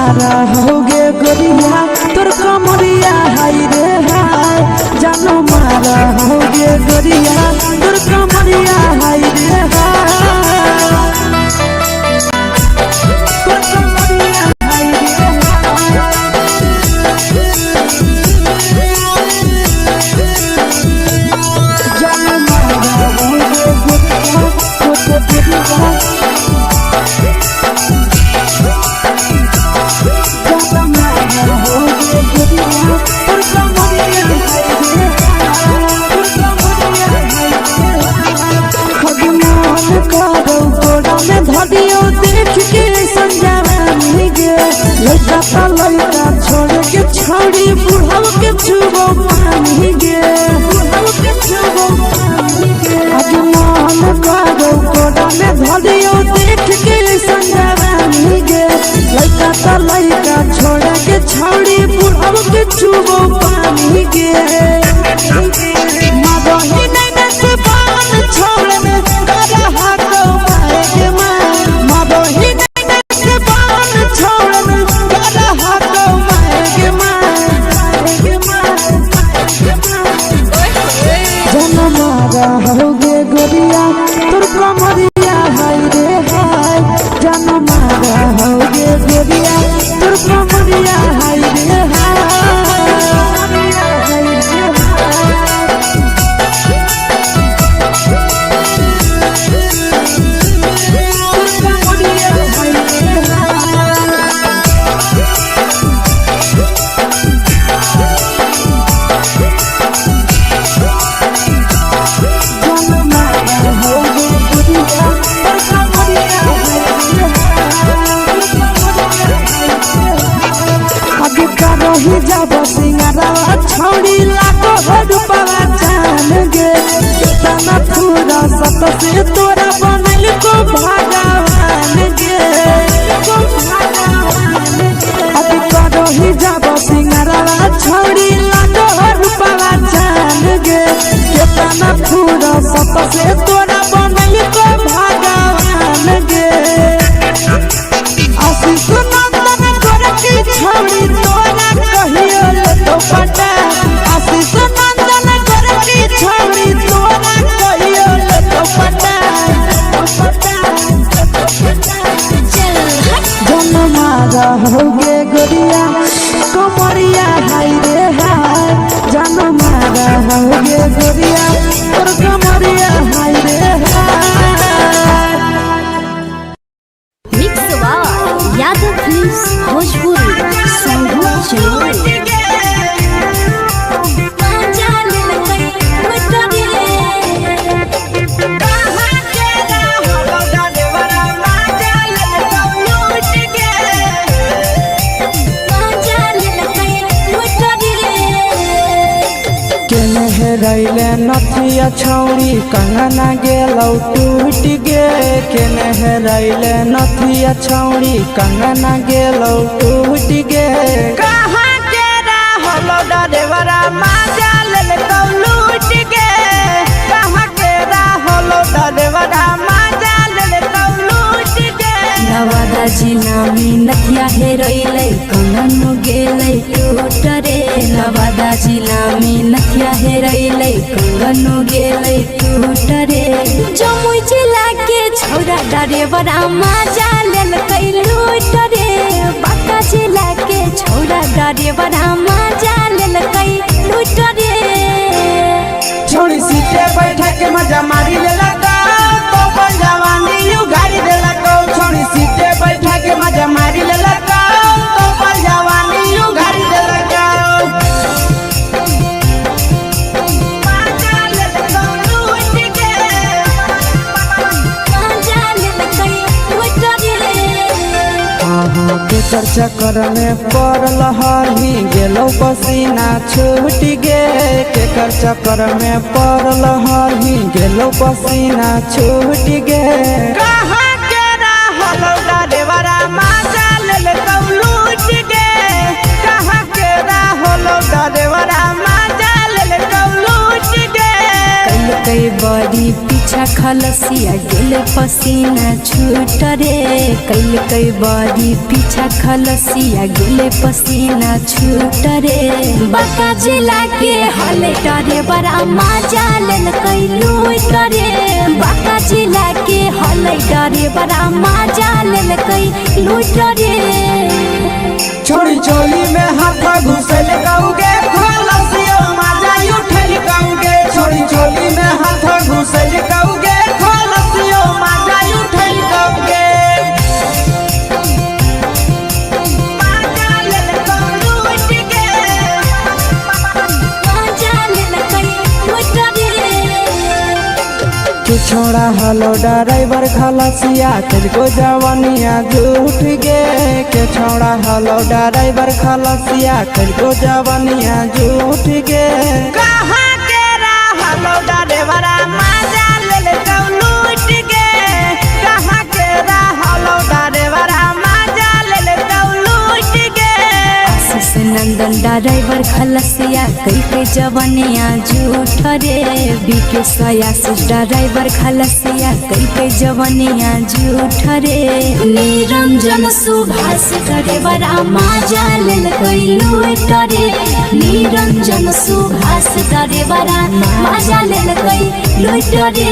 मारा होगे गोरिया तोर कमरिया हाय रे हाय जानो मारा होगे गोरिया तोर कमरिया हाय रे हाय तोर कमरिया हाय रे जानो मारा होगे गोरिया तोर कमरिया देख के संजावानी गे लड़का छोड़ के छौड़ी बुढ़ाव के छुबो पानी गे आज मन करो कोड़ा में धरियो देख के संजावानी गे लड़का छोड़ के छौड़ी बुढ़ाव के छुबो पानी गे मदही नहीं न से बान छोड़ में करा हाथो मारे के मदही नहीं न से बान छोड़ में करा हाथो मारे के जन्म मारा होगे गोरिया तोर कमरिया हाय रे हाय जन्म मारा होगे गोरिया तोर कमरिया हाय रे हाय जब सिंगारा छौड़ी लाखो रुपया जान गे तना पूरा सत से तोरा बनल को भगवान गे अभी करो ही जब सिंगारा छौड़ी लाखो रुपया जान गे तना पूरा सत से तोरा बनल को भगवान गे आशीष नंदन गोरखी छौड़ी तोरा कहियो तो पटा आशीष नंदन गोरखी छौड़ी तोरा कहियो तो पटा जन्म मारा होगे गोरिया कमरिया हाय रे हाय जन्म मारा होगे गोरिया और कमरिया हाय रे हाय mix by Yadav films Bhojpuri संगीत चलो रैले नथिया छौड़ी कंगना गेलौ टूट गे केने हेरैले नथिया छौड़ी कंगना गेलौ टूट गे कहाँ के रहलो डरेवरा माजा लेलकौ लूट गे कहाँ के रहलो डरेवरा माजा लेलकौ लूट गे नवादा जिला में नथिया हेरैले कंगन गेलै टूट रे नवादा जिला में नथिया हेरैले कंगन गेलै टूट रे जमुई जिला के छौरा डरेवरा माजा लेलकै लूट रे बांका जिला के छौरा डरेवरा माजा लेलकै लूट रे छोड़ी सीटे बैठा के मजा मारी लेलकौ तो पर जवानी उगारी देलकौ छोड़ी सीटे बैठा के मजा मारी लेलकौ तो पर जवानी उगारी देलकौ केकर चक्कर में पड़ल हही गेलौ पसीना छूट गे केकर चक्कर में पड़ल हही गेलौ पसीना छूट गे कहाँ के रहलो डरेवरा माजा लेलकौ लूट गे कहाँ के रहलो डरेवरा माजा लेलकौ लूट गे कई बड़ी पीछा खलसिया गेले पसीना छूट रे कैल कई बारी पीछा खलसिया गेले पसीना छूट रे बाका जिला के हले टरे बड़ा मजा लेल कई लूट रे बाका जिला के हले टरे बड़ा मजा लेल कई लूट रे छोड़ी चोली में हाथ घुसल गाऊंगे खलसिया मजा उठल गाऊंगे छोड़ी चोली में हाथ घुसल गाऊंगे खलसिया मजा उठल गाऊंगे मजा लेल कई लूट के मजा लेल कई लूट रे तू छोड़ा हलो ड्राइवर खलसिया तेरे जवानिया झूठ गे के छोड़ा हलो ड्राइवर खलसिया तेरे जवानिया झूठ गे कहाँ के रहलो ड्राइवरा मजा ले लूट के कहाँ के रहलो ड्राइवरा मजा ले लूट के आशीष नंदन ड्राइवर खलसिया कई के जवानिया झूठ रे बीके आशीष ड्राइवर खलसिया कई के जवानिया झूठ रे निरंजन सुभाष ड्राइवर मजा लेल कई लूट रे निरंजन सुभाष ड्राइवर मजा लेल कई लूट रे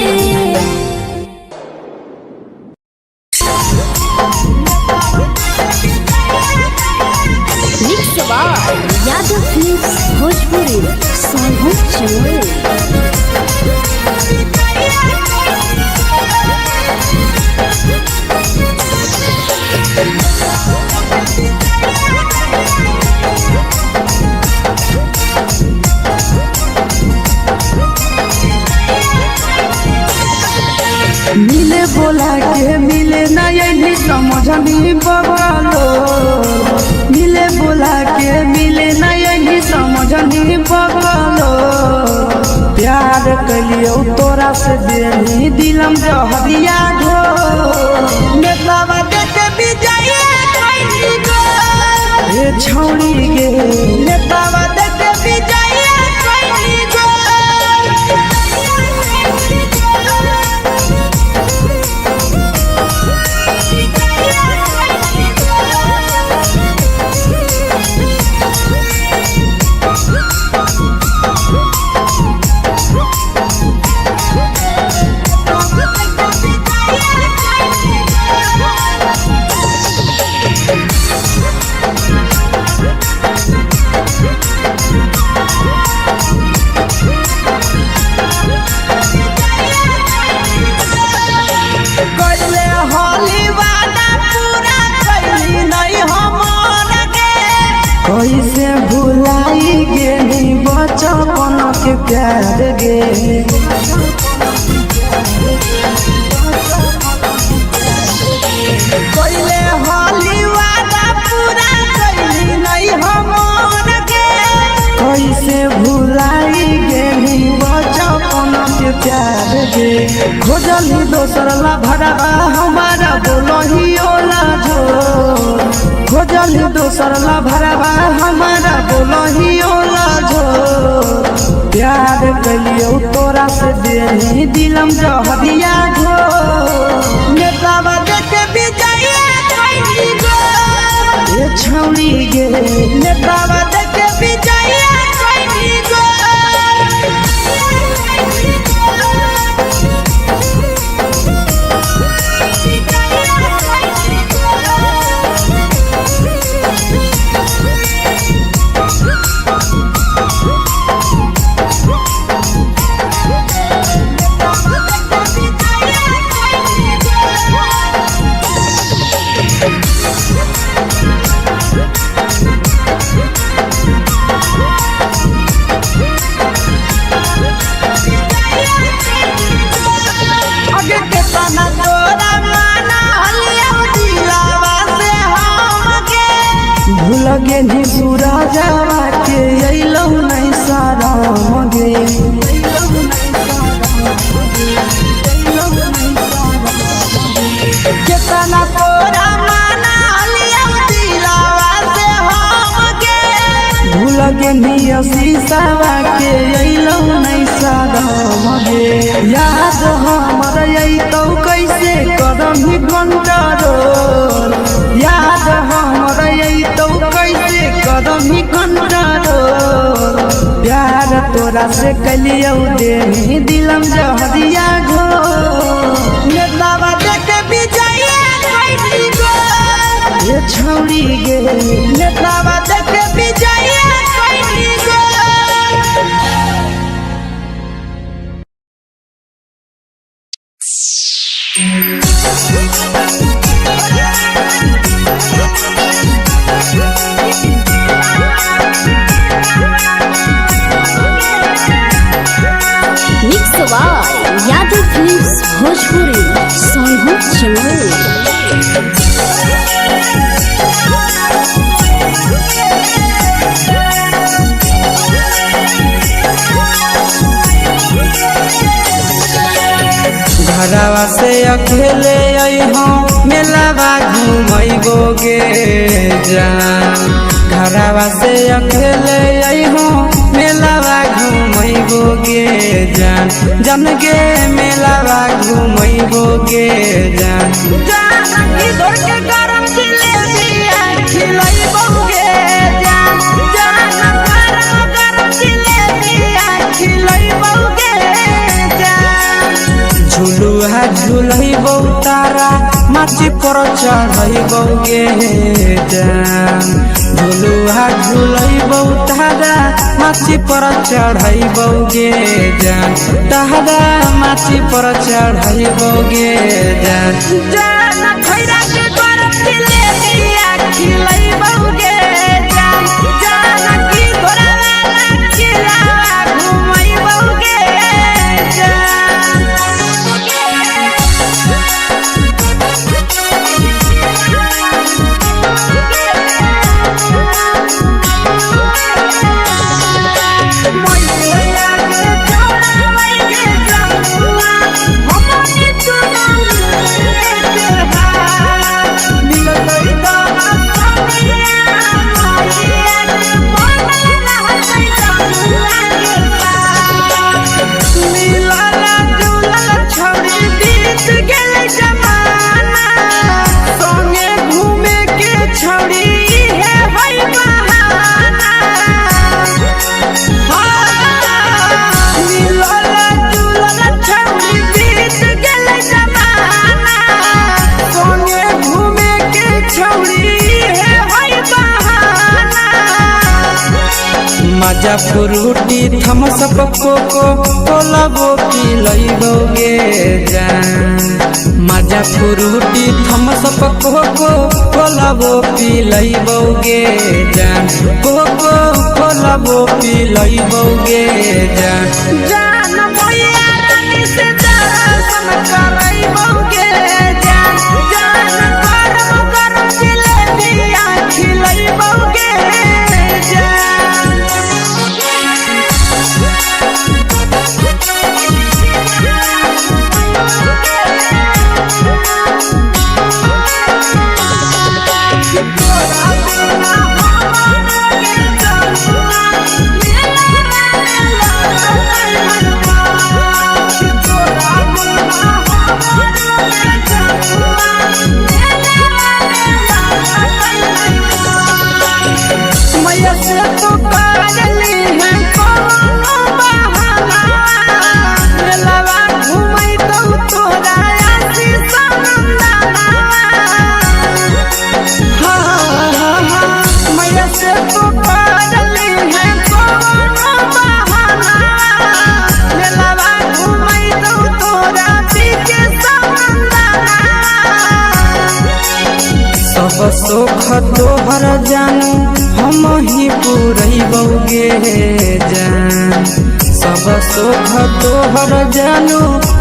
यादव फिल्म्स भोजपुरी सोनू चोर मिले बोला के मिले ना यही समझनी बगलो मिले बोला के मिले ना यही समझनी बगलो प्यार कलियो तोरा से देनी दिलम जहरिया घो नेतावा देखे विजय कैली गो ए छौड़ी गे नेतावा देखे विजय कैली गो कैले होली वादा पूरा कैली नहीं हमर गे कैसे भुलाई गेली बचपन के प्यार गे कैले होली वादा पूरा कैली नहीं हमर गे कैसे भुलाई गेली बचपन के प्यार गे खोजली दोसर ला भरवा हमारा बोलही ओला जो खोजली दोसर ला भरवा हमारा बोलही ओला जो प्यार कलियो तोरा से देनी दिलम जहरिया घो नेतावा देखे विजय कैली गो ए छौड़ी गे नेतावा देखे विजय कैली गो आगे के तना तोरा माना हलिया दिलावा से हमके भूल गेली पूरा जावा के अइलौ नहीं सारा मगे केतना तोरा माना हलिया दिलावा से हमके भूल गेली शीशावा के अइलौ नहीं सारम गे याद हमर अइतौ कैसे करही कंट्रोल याद हमर अइतौ कैसे करही कंट्रोल प्यार तोरा से कलियौ देनी दिलम जहरिया घो नेतावा देखे विजया कैसी गो ये छौरी गे नेतावा देखे विजया कैसी गो mix by Yadav films Bhojpuri Sonu Chaman घरवा से अकेले अइहो मेलावा घूमैबो गे जान घरवा से अकेले अइहो मेलावा घूमैबो गे जान जन गे मेलावा घूमैबो गे जान जान इधर के गरम जिलेबिया खिलैबो गे जान जान गरम जिलेबिया खिलैबो गे जान झुलुहा झुलैबो तारा माची पर चढ़ैबो गे जान झुलुहा झुलैबो तारा माची पर चढ़ैबो गे जान तारा माची पर चढ़ैबो गे जान जान खैरा के गरम जिलेबिया खिलैबो गे जान जान की घोड़ावाला खिलावा घुमैबो गे जान मजा फ्रूटी थमस कोको कोलाबो पी लइबो गे जान मजा फ्रूटी थमस कोको कोलाबो पी लइबो गे जान कोको कोलाबो पी लइबो गे जान जान मोया रानी से दर्शन करइबो गे जान जान गरम गरम जिलेबिया खिलइबो गे जान सब सुख तोहर जानू हम ही पूरैबौ गे जान सब सुख तोहर जानू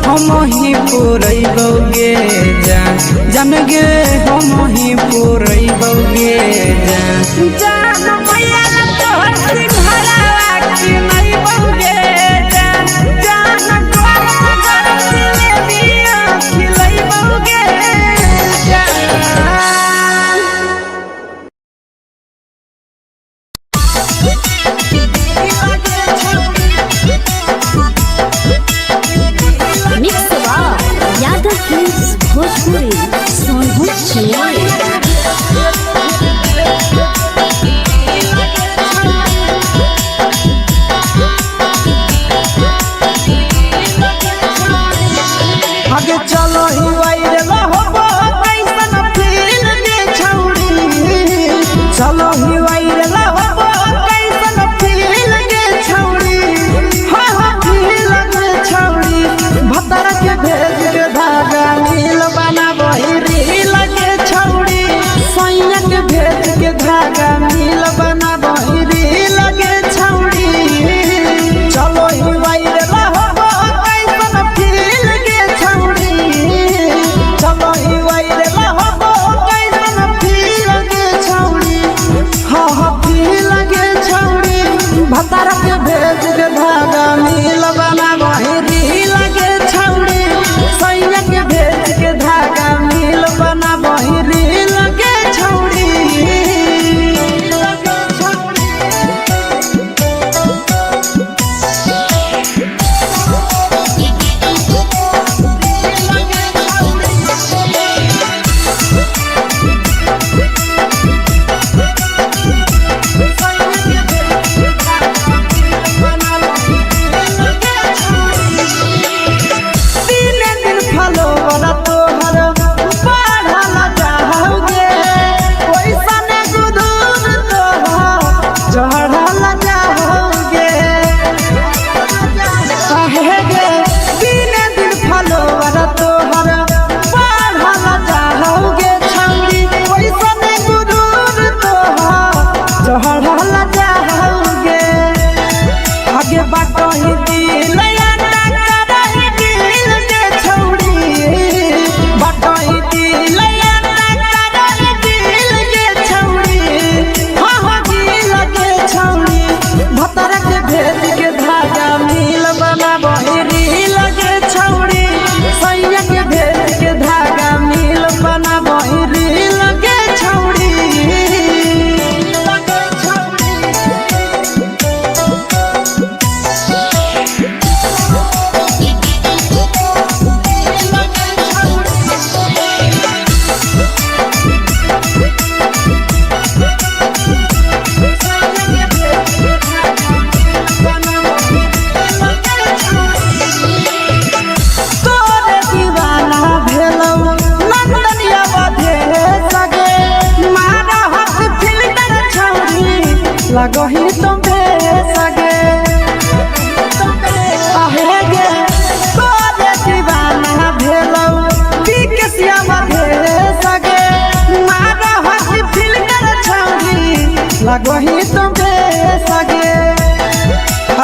हम ही पूरैबौ गे जान जान गे हम ही पूरैबौ गे जान जान मैया तोहर सिंघरावा खिलैबौ गे जान जान गरम गरम जिलेबिया खिलैबौ गे जान बना बहिरी लगे छौड़ी चलो ही वायरल हो कैसन फील के छौड़ी चलो ही वायरल हो कैसन फील के छौड़ी हाँ फील के छौड़ी भतार के भेज के धागा मिल बना बहिरी लगे छौड़ी सैया के भेज के धागा मिल बना बहिरी लगे छौड़ी लगही तुम्हे सगे आहे गे तोरे दीवाना भेलौ बिकसिया भेले सगे मारा हसी फिल्टर छौरी लगही तुम्हे सगे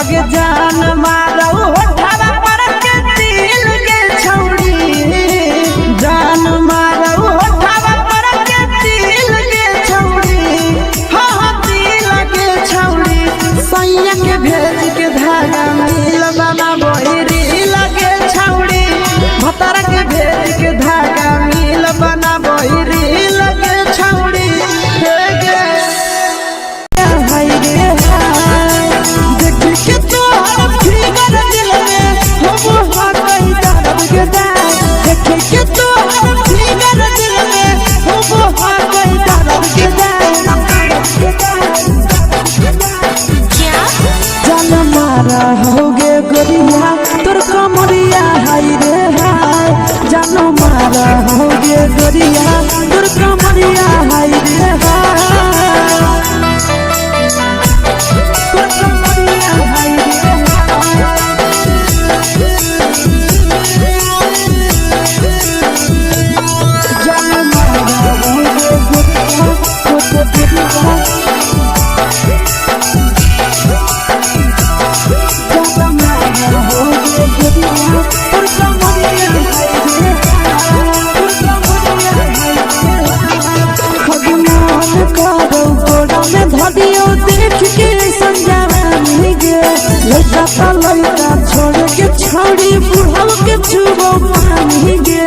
अगे जान मारौ होठवा पर के दिल के छौरी जान मारौ होठवा पर के दिल के छौरी सैया के भेज के धागा मिल बना बहिरी लगे छौड़ी भतार के भेज के धागा मिल बना बहिरी लगे छौड़ी देख के तोहर फिगर दिल में हम कहीं दर्द के देख के तोहर फिगर दिल में हम कहीं दर्द के मारा होगे गोरिया तोर कमरिया हाय रे हाय जानो मारा होगे गोरिया तोर कमरिया हाय रे हाय तोर कमरिया हाय रे जानो मारा होगे गोरिया तोर कमरिया लड़का छोड़ के छौड़ी बुढ़ाव के छुबो पानी गे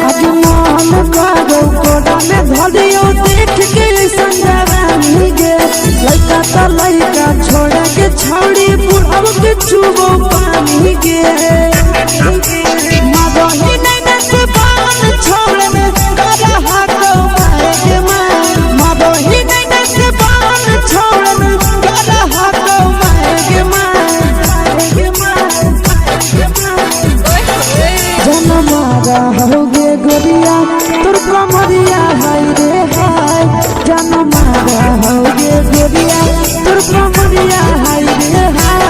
आज मन करो कोड़ा में धरियो देख के संजवानी गे लड़का छोड़ के छौड़ी बुढ़ाव के छुबो पानी गे मदही नहीं से बान छोड़ में करा हाथो मारे के मां मदही नहीं से बान छोड़ में करा हाथो मारे के मां जन मारा होगे गोरिया तोर कमरिया हाय रे हाय जन मारा होगे गोरिया तोर कमरिया हाय रे हाय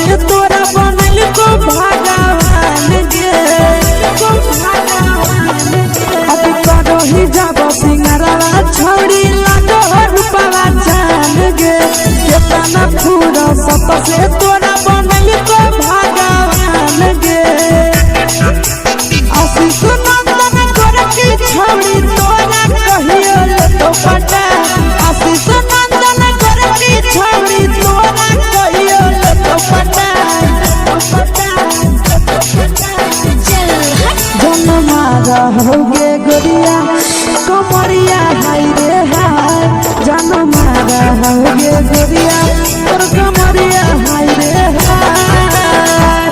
से तोरा बनल को भगवान गे अभी करो ही जब सिंगारा छोड़ी लाडो रूपवा जान गे केतना पूरा सप से तोरा बनल को भगवान गे आशीष नंदन कर की छोड़ी तोरा कहियो तो पटा आशीष नंदन कर की छोड़ी तोरा कहियो तो पटा जन्मा रहोगे गोरिया कमरिया हाय रे हाय जन्मा रहोगे गोरिया और कमरिया हाय रे हाय।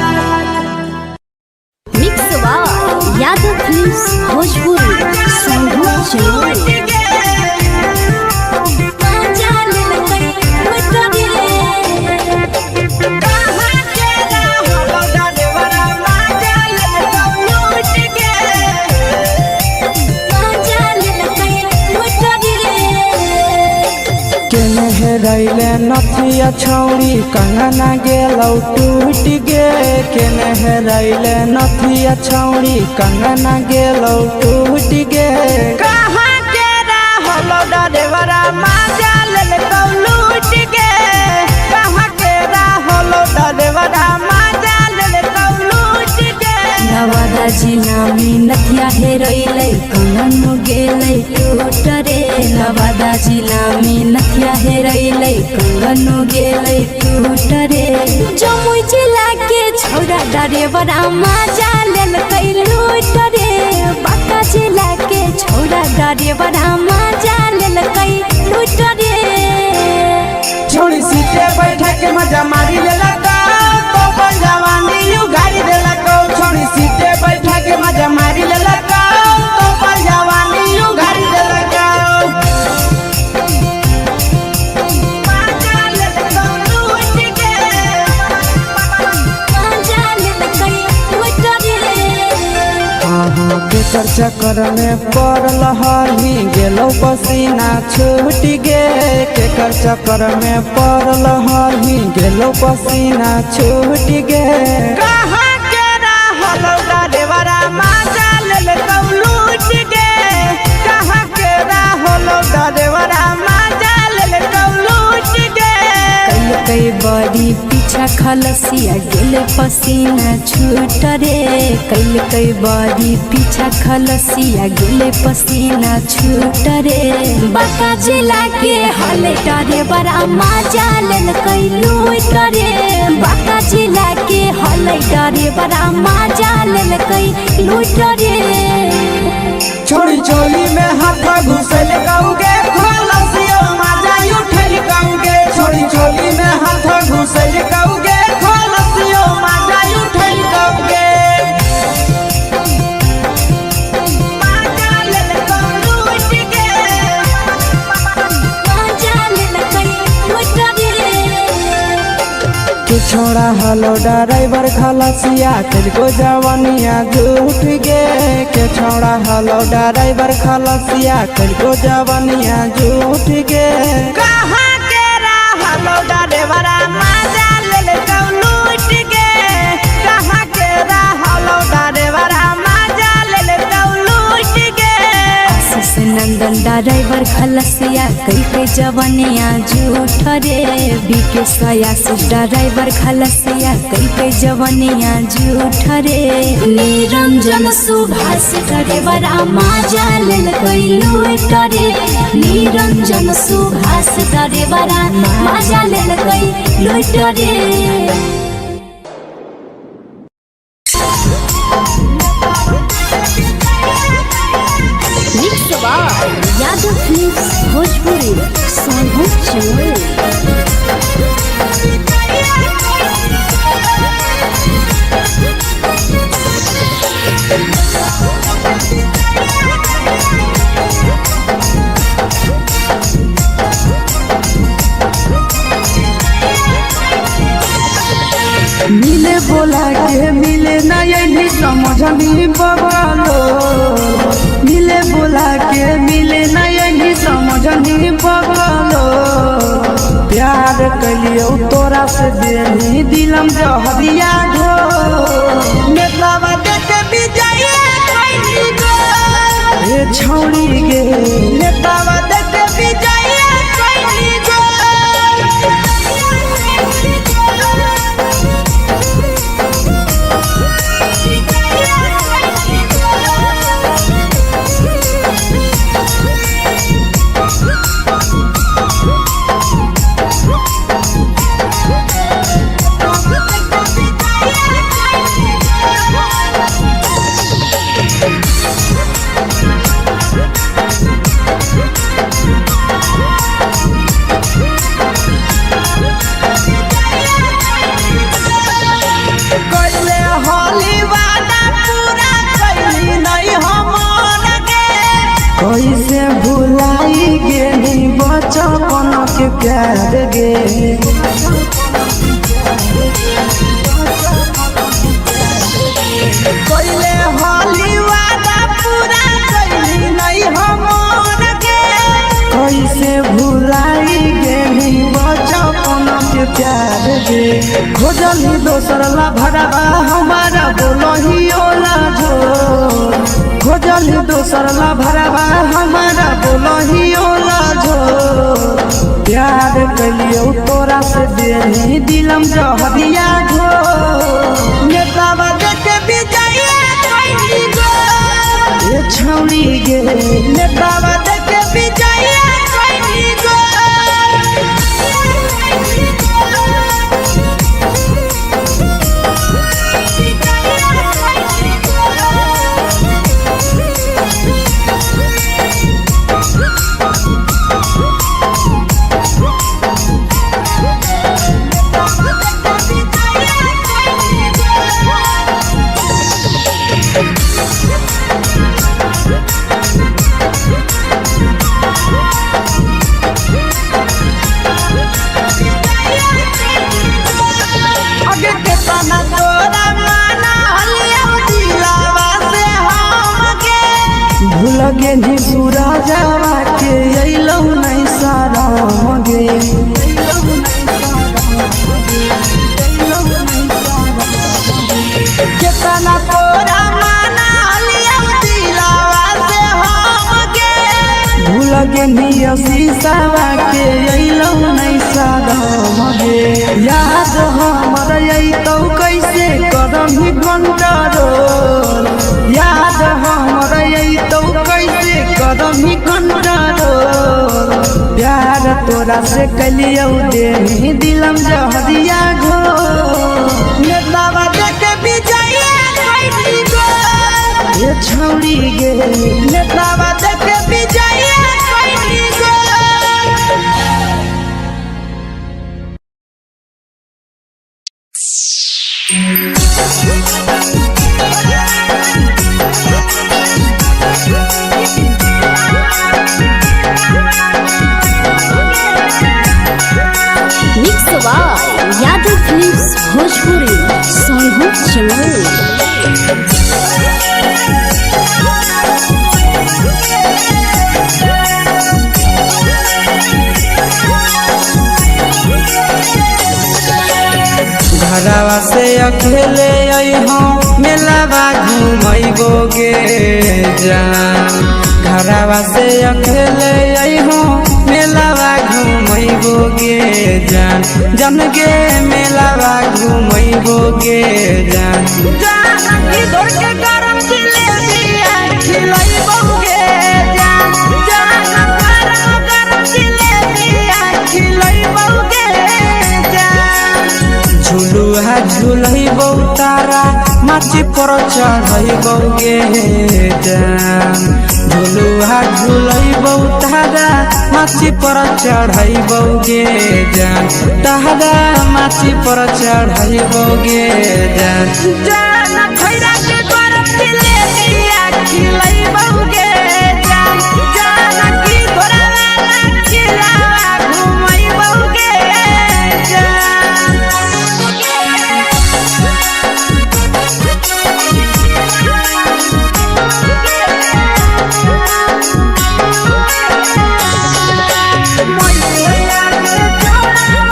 मिक्स वाव यादव फिल्म्स भोजपुरी संगीत चैनल। रैले नथिया छौड़ी कंगना गेलौ टूट गे केने रैले नथिया छौड़ी कंगना गेलौ टूट गे कहाँ के रहलो डरेवरा माजा लेलकौ लूट गे कहाँ के रहलो डरेवरा माजा लेलकौ लूट गे नवादा जिला में नथिया हेरैलै कंगन गेलै टूट रे नवादा जिला में नथिया हेरैलै कंगन गेलै टूट रे जमुई जिला के छौड़ा डरेवरा माजा लेलकै लूट रे बांका जिला के छौड़ा डरेवरा माजा लेलकै लूट रे छोड़ी सीटे बैठा के मजा मारी लेलकौ तो जवानी यू गाड़ी देलकौ छोड़ी सीटे बैठा के मजा मारी लेलकौ तो जवानी यू गाड़ी देलकौ केकर चक्कर में पड़ल हली गेलौ पसीना छूट गे केकर चक्कर में पड़ल हली गेलौ पसीना छूट गे कहाँ के रहलो डरेवरा माजा लेलकौ लूट गे कहाँ के रहलो डरेवरा माजा लेलकौ लूट गे कई बड़ी पीछा खलसिया गेले पसीना छूट रे कई बड़ी पीछा खलसिया गेले पसीना छूट रे बांका जिला के हले डरे बड़ा माजा लेलकै लूट रे बांका जिला के हले डरे बड़ा माजा लेलकै लूट रे छोड़ी चोली में हाथ घुसल कौगे खलसियो माजा उठल कौगे छोड़ी चोली में हाथ घुसल कौगे खलसियो माजा उठल कौगे माजा लेलकौ लूट गे माजा लेलकै लूट रे के छोड़ा हलो ड्राइवर खलसिया तेलको जवानिया झूठ गे के छोड़ा हलो ड्राइवर खलसिया तेलको जवानिया झूठ गे कहाँ के रहलो डरेवरा माजा लेलकौ लूट गे कहाँ के रहलो डरेवरा माजा लेलकौ लूट गे आशीष नंदन ड्राइवर खलसिया कई जवनिया झूठ रे बीके आशीष ड्राइवर खलसिया कई जवनिया झूठ रे निरंजन सुभाष ड्राइवरा माजा लेलकै लूट रे निरंजन सुभाष ड्राइवरा माजा लेलकै लूट रे मिक्स वाव यादव फिल्म्स भोजपुरी संगीत चैनल। मिले बोला के मिले नहीं समझनी बगलो मिले बोला के मिले नहीं समझनी बगलो प्यार कलियो तोरा से देनी दिलम जहरिया घो नेतावा देखे विजय कैली गो ए छौड़ी गे नेतावा देखे विजय कैली गो कैसे भुलाई गेली बचपन के प्यार गे कैले होली वादा पूरा कैली नहीं हमर के कैसे भुलाई गेली बचपन के प्यार गे खोजली दोसर ला भरवा हमारा बोलही ओला झो खोजली दोसर ला भरवा हमारा बोलही ओला झो प्यार कलियो तोरा से देनी दिलम जहरिया घो नेतावा देखे विजय कैली गो ए छौड़ी गे नेतावा देखे विजय कैली गो आगे के तना तोरा माना हलिया दिलावा से हमके भूल गेली सूरजवा के अइलौ नहीं सारा गे केतना तोरा माना हलिया दिलावा से हमके भूल गेली शीशावा के अइलौ नहीं सारा गे याद हमर अइतौ कैसे करम कंट्रोल याद हमर अइतौ कैसे करम कंट्रोल प्यार तोरा से कलियो देनी दिलम जहरिया घो नेतावा देखे विजय कैली गो ए छौड़ी गे नेतावा देखे विजय कैली गो मिक्स यादव फिल्म्स भोजपुरी सोनू चमोली। घरवा से अकेले अइहो मेलावा घूमैबो गे जान घरवा से अकेले अइहो मेलावा घूमैबो गे जान जन गे मेलावा घूमैबो गे जान जान की दौड़ के गरम जिलेबिया खिलाइबो गे जान जान गरम जिलेबिया खिलाइबो गे जान झुलुहा झुलैबो तारा माची पर चढ़ैबो गे जान झुलुहा झुलैबो तारा माची पर चढ़ैबो गे जान तारा माची पर चढ़ैबो गे जान जान खैरा के गरम जिलेबिया खिलाइबो गे जान जान की घोड़ावाला खिलावा घुमैबो गे जान मोइया के छोड़ा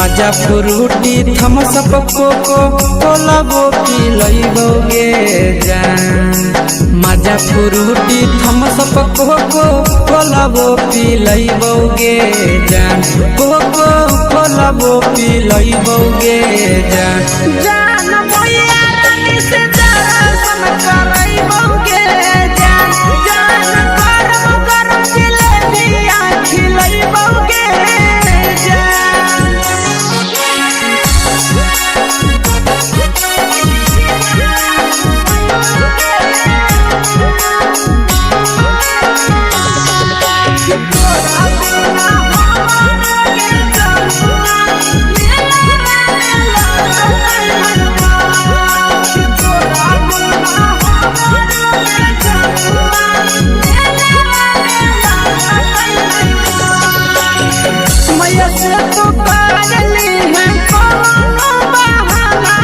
माजा फ्रूटी थम्स अप कोको कोला वो पी लइबोगे जान। माजा फ्रूटी थम्स अप कोको कोला वो पी लइबोगे जान। कोको कोला वो पी लइबोगे जान। जान भैया रानी से दर्शन करइबोगे जान। जान गरम गरम जिलेबिया खिलइबोगे जान। मैया से तो पागली है कोनो बहाना।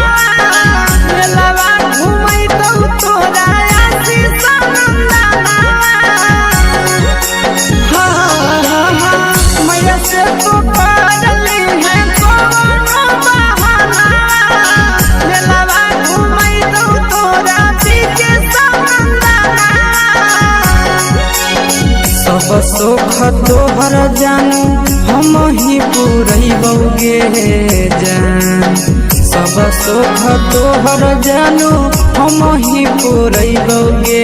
मेलवा घूमै तो तोरा आशीष नंदना। मैया से तो पागली है कोनो बहाना। मेलवा घूमै तो तोरा पीछे नंदना। सब सुख तोहर जानू हम ही पूरइबोगे जान। सब सुख तोहर जानू हम ही पूरइबोगे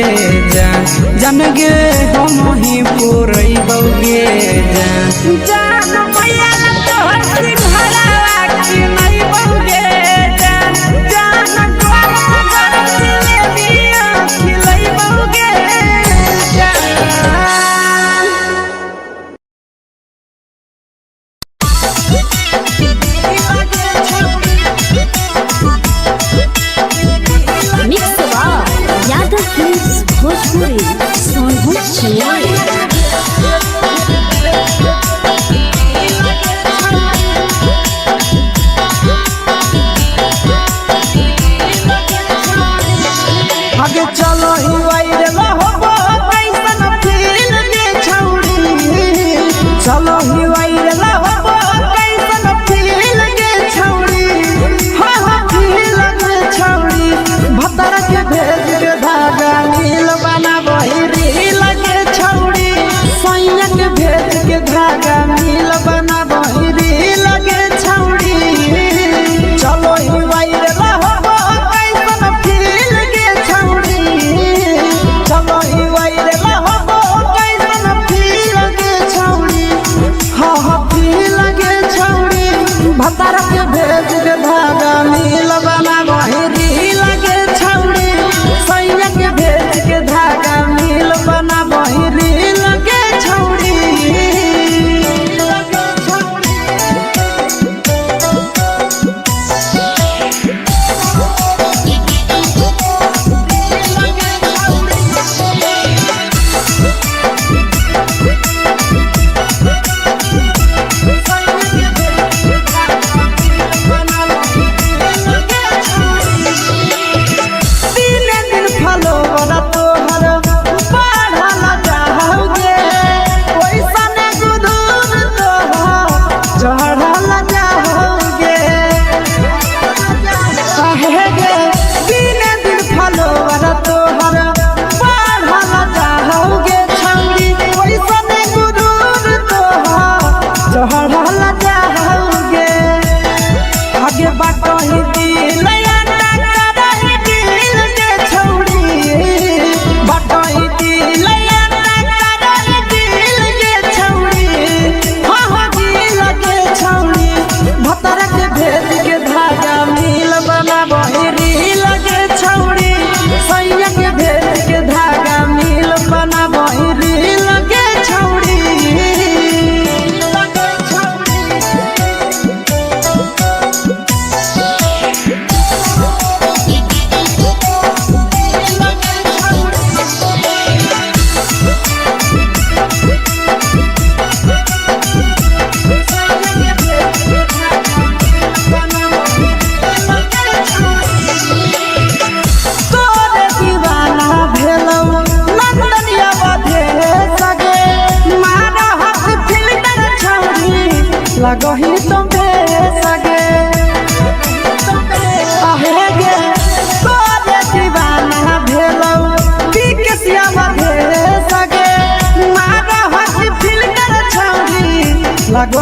जान। जान गे हम ही पूरइबोगे जान। जान भैया तोहर सिंघाड़ा खिलइबोगे जान। जान गरम गरम जिलेबिया खिलइबोगे जान। मिक्स यादव फिल्म्स भोजपुरी सोनू चिड़िया। आगे चलो ही वायरल होबो कैसन फील के छौड़ी। चलो ही वायरल होबो कैसन फील के छौड़ी। हाँ फील के छौड़ी। भतर के भेज के धागा नील बना वही रील के छौड़ी। सैया के भेज के धागा नील बना वही रील के छौड़ी। चलो ही वायरल होबो कैसन फील के छौड़ी। चलो ही वायरल होबो कैसन फील के छौड़ी। हाँ फील के छौड़ी। भतर के भेज के धागा नील बना वही रील के छौड़ी। सैया के भेज के धागा नील बना वही रील के छौड़ी।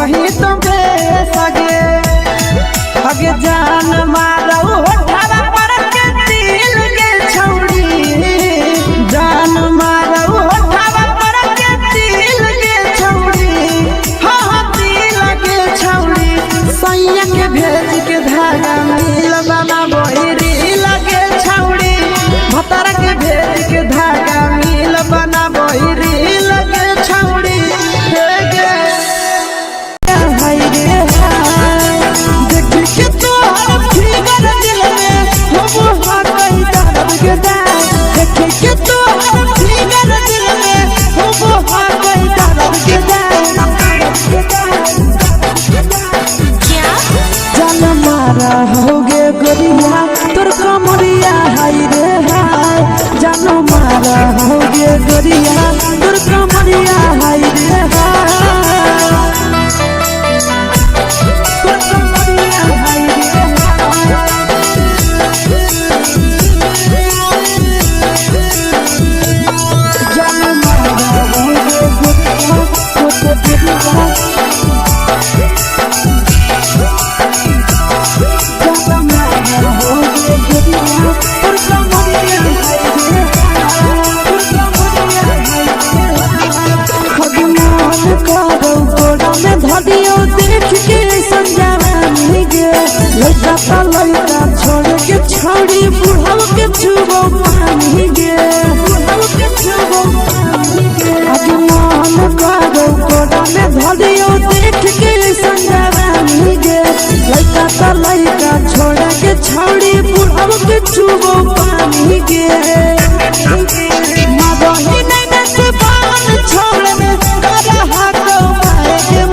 कहीं तो सगे अगे जान मारो होठवा पर के दिल के छौड़ी जान मारो होठवा पर के दिल के छौड़ी हाँ दिल के छौड़ी सैया के भेज के धागा मिल बाबा बहिरी लगे छौड़ी भतारा के भेज के धागा मिल बना बहिरी लगे छौड़ी होगे गोरिया तोर कमरिया हाय रे हाय जानो मारा होगे गोरिया तोर कमरिया हाय रे हाय तोर कमरिया हाय रे जानो मारा होगे गोरिया तोर कमरिया धदियो देख के संजावानी गे लइका ता लइका छोड़ के छौड़ी बुढ़ाव के छुबो पानी गे बुढ़ाव के छुबो पानी गे आगे मन करो कोडा में धदियो देख के संजावानी गे लइका ता लइका छोड़ के छौड़ी बुढ़ाव के छुबो पानी गे मादही नहीं नस पान छोड़ में करा हाथो मारे के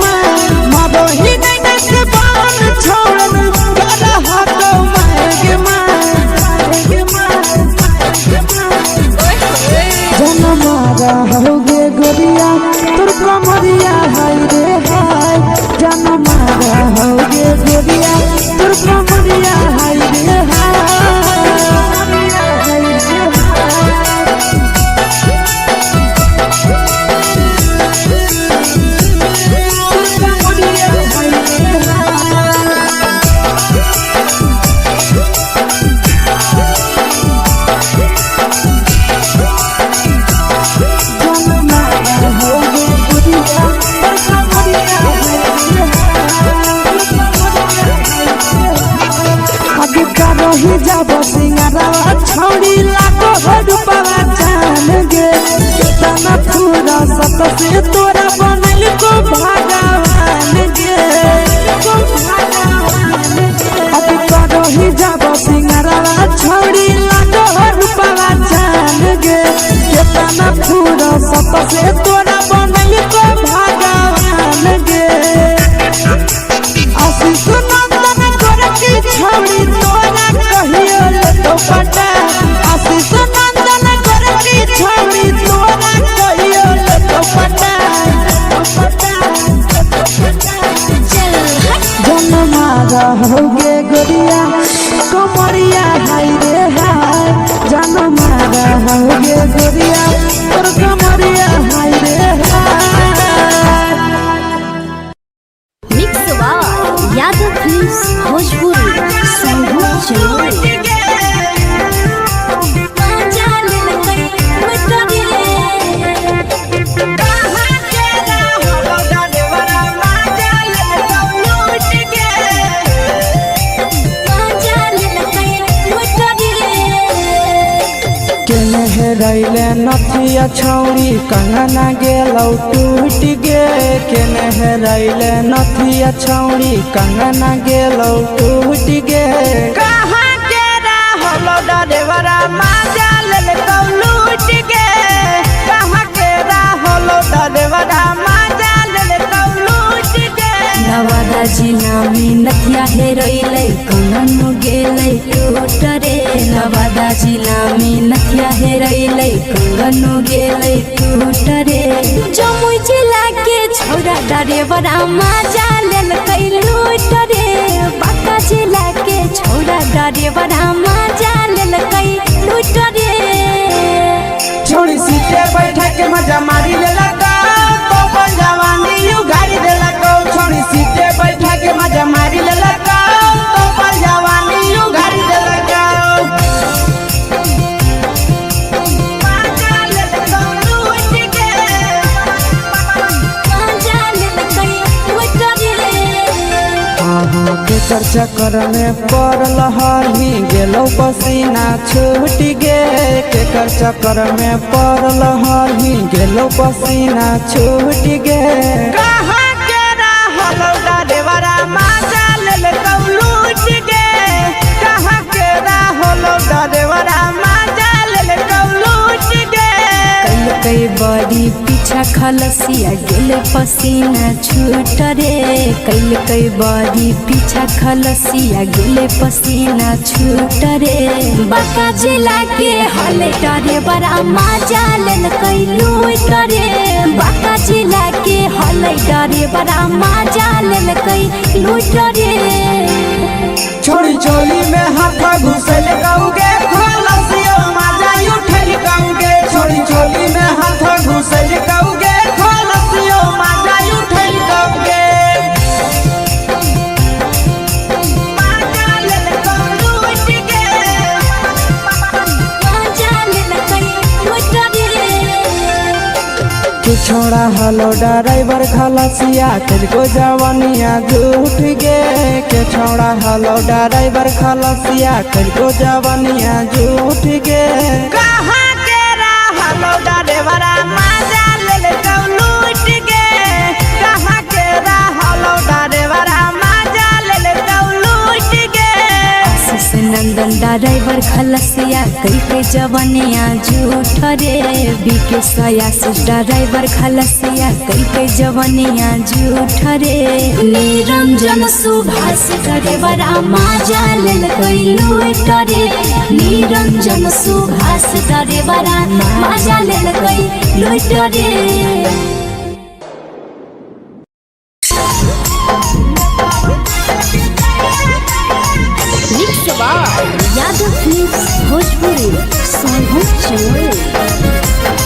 मादही नहीं नस पान छोड़ में करा हाथो मारे के जन मारा होगे गोरिया तोर कमरिया हाय रे हाय जन मारा होगे गोरिया तोर कमरिया हाय रे हाय ही जब सिंगारा छौड़ी लाखो रुपया जान गे कितना पूरा सत से तोरा बनल को भगवान गे अभी करो ही जब सिंगारा छौड़ी लाखो रुपया जान गे कितना पूरा सत से तोरा बनल को भगवान गे आशीष नंदन कर की छौड़ी तोरा कहियो ले तो पटा आशीष नंदन कर की छौड़ी तोरा कहियो ले तो पटा जन मारा होगे गोरिया कमरिया हाय रे हाय जन मारा होगे गोरिया तोर कमरिया हाय रे हाय मिक्स वाह यादव फिल्म्स भोजपुरी संगीत चलो रैले नथिया छौड़ी कंगना गेलौ टूट गे केने रैले नथिया छौड़ी कंगना गेलौ टूट गे कहाँ के रहलो डरेवरा माजा लेलकौ लूट गे कहाँ के रहलो डरेवरा माजा लेलकौ लूट गे नवादा जिला में नथिया हेरोइले कंगन गेले टूट रे नवादा जिला में नथिया हेरोइले कंगन गेले टूट रे जमुई जिला के छौरा डरेवरा माजा लेलकै लूट रे बांका जिला के छौरा डरेवरा माजा लेलकै लूट रे छोड़ी सीटे बैठा के मजा मारी लेलकौ तो जवानी यू गाड़ी देलकौ छोड़ी केकर चक्कर में पड़ल हली गेलो पसीना छूट गे केकर चक्कर में पड़ल हली गेलो पसीना छूट गे कहाँ के रहलो डरेवरा माजा लेल कौलूट गे कहाँ के रहलो डरेवरा माजा लेल कौलूट गे कई बड़ी पीछा खलसिया गेले पसीना छूट रे कई बड़ी पीछा खलसिया गेले पसीना छूट रे बाका जिला के हले डरे बड़ा मजा लेल कई लूट रे बाका जिला के हले डरे बड़ा मजा लेल कई लूट रे छोड़ी चोली में हाथ घुसल कौगे खलसियो माजा उठल कौगे छोड़ी चोली में हाथ घुसल कौगे खलसियो माजा उठल कौगे माजा लेल कौलूट गे मजा लेल कई लूट रे तू छोड़ा हलो ड्राइवर खलसिया तेरे जवानिया झूठ गे के छोड़ा हलो ड्राइवर खलसिया तेरे जवानिया झूठ गे कहाँ के रहलो डरेवरा माजा लेल कौलूट गे कहाँ के रहलो डरेवरा माजा लेल कौलूट गे आशीष नंदन ड्राइवर खलसिया कई जवानिया झूठ रे बीके आशीष ड्राइवर खलसिया कई जवानिया झूठ रे निरंजन सुभाष ड्राइवर मजा लेल कई लूट रे निरंजन सुभाष ड्राइवर मजा लेल कई लूट रे यादव फिल्म्स भोजपुरी सोनू चोर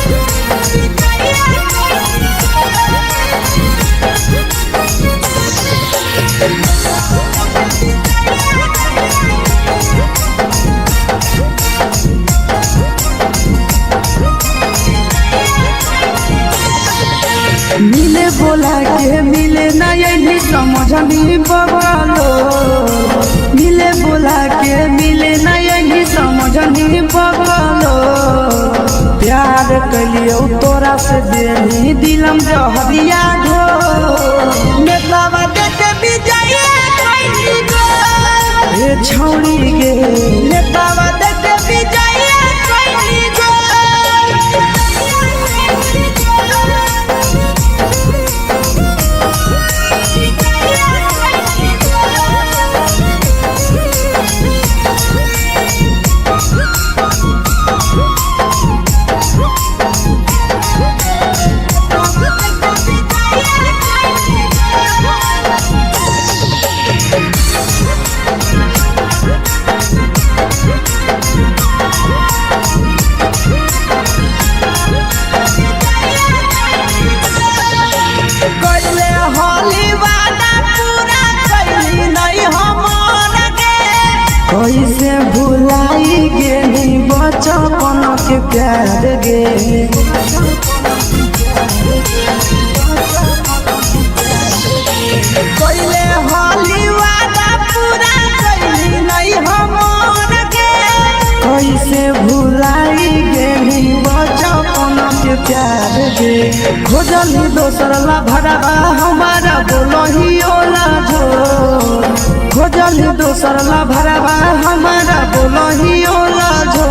मिले बोला के मिले ना यही समझनी बगलो मिले बोला के मिले ना यही समझनी बगलो प्यार कलियो तोरा से देनी दिलम जहरिया घो नेतवा देके विजय कैली गो ए छौड़ी गे नेतवा देके विजय कैली गो कैले होली वादा पूरा कैली नहीं हमर गे कैसे भुलाई गेली बचपन के प्यार गे कैले होली वादा पूरा कैली नहीं हमर गे कैसे भुलाई गेली बचपन के प्यार गे खोजली दोसर ला भरवा हमारा बोलही ओला झो खोजली दोसर ला भरवा हमारा बोलही ओला झो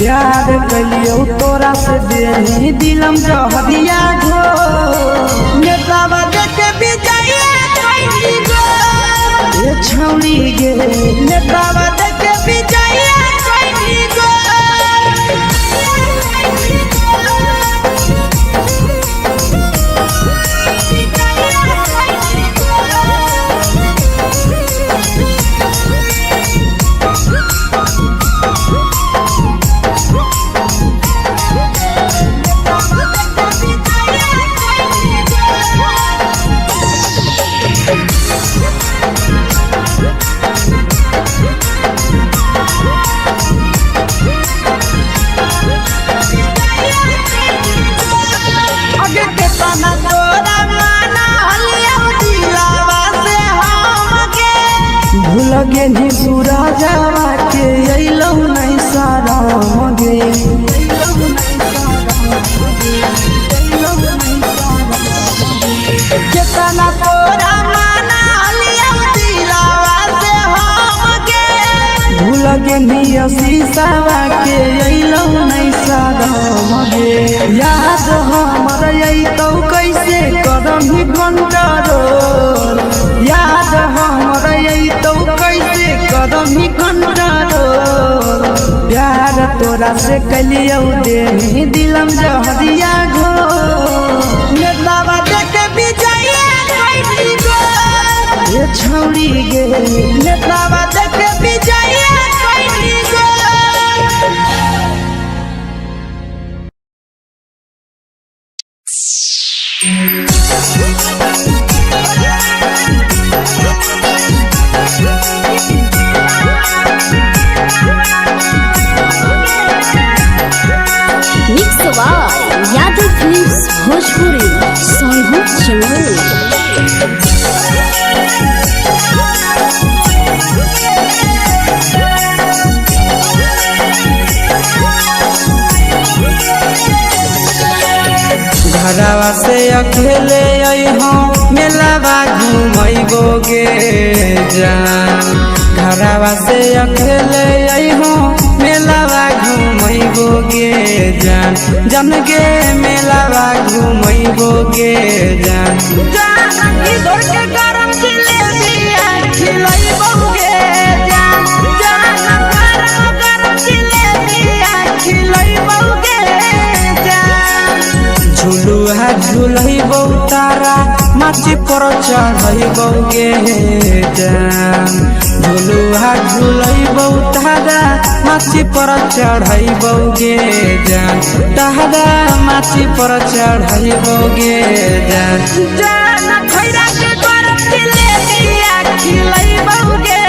प्यार कलियो तोरा से देनी दिलम जहरिया घो नेतवा देके विजय कैली गो ए छौड़ी गे नेतवा देके विजय कैली गो के निसुरा जावा के अइलौ नहीं साराम गे केतना तोरा माना लिया दिलावा से हम गे भूल के निया शीशावा के अइलौ नहीं साराम गे याद हमर अइतौ कैसे करही कंट्रोल याद हमर अइतौ कैसे करही कंट्रोल प्यार तोरा से कलियौ दे दिलम जहरिया घो नेतावा देखे विजया कैली गो ये छौड़ी गे नेतावा देखे विजया कैली गो mix by Yadav films Bhojpuri Sonu Chaman घरवा से अकेले अइहो मेलावा घुमैबो गे जान घरवा से अकेले अइहो मेलावा घुमैबो गे जान जन गे मेलावा घुमैबो गे जान जानकी दौड़ के गरम जिलेबिया खिलैबौ गे जान गरम जिलेबिया खिलैबौ गे जान झुलुहा झुलैबौ तारा माची पर चढ़ैबौ गे जान झुलुहा झुलैबौ तारा माची पर चढ़ैबौ गे जान तारा माची पर चढ़ैबौ गे जान जान खैरा के गरम जिलेबिया खिलैबौ गे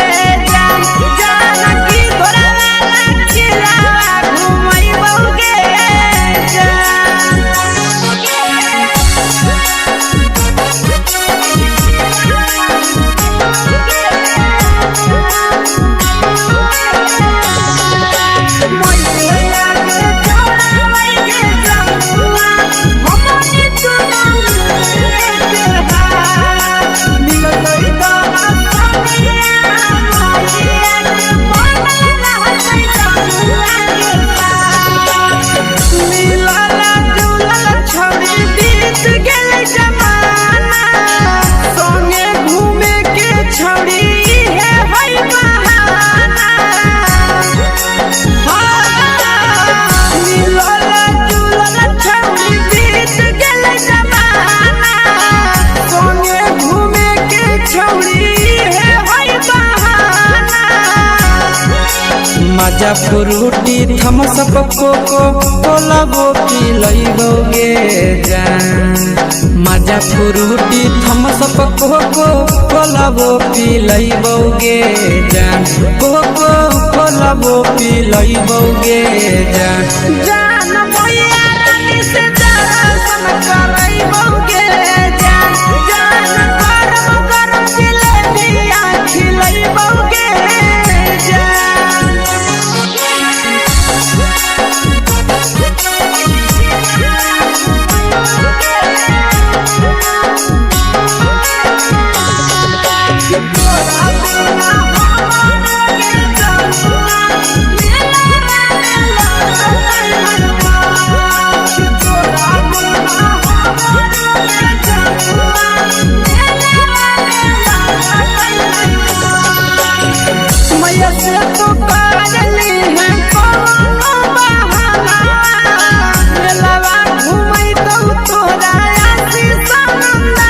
जान जानकी दौड़ वाला खिलावा घुमैबौ गे मजा फ्रूटी थमसप कोको कोलाबो पिलैबौ गे जान मजा फ्रूटी थमसप कोको कोलाबो पिलैबौ गे जान कोको कोलाबो पिलैबौ गे जान जान मैया रानी से दर्शन करैबौ गे जान गरम गरम जिलेबिया खिलैबौ गे मैया से तो करली है कोनो बहाना मेलावा घुमैतौ तोरा आशीष नंदना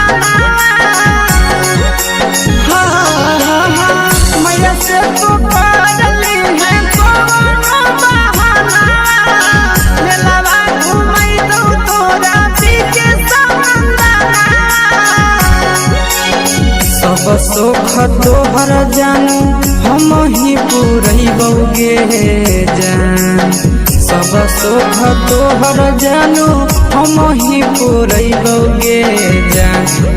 मैया से तो करली है कोनो बहाना मेलावा घुमैतौ तोरा पीके नंदना सब सुख तोहर जानू हम ही पुरैबौ गे जान सब तोहर जानू हम ही पुरैबौगे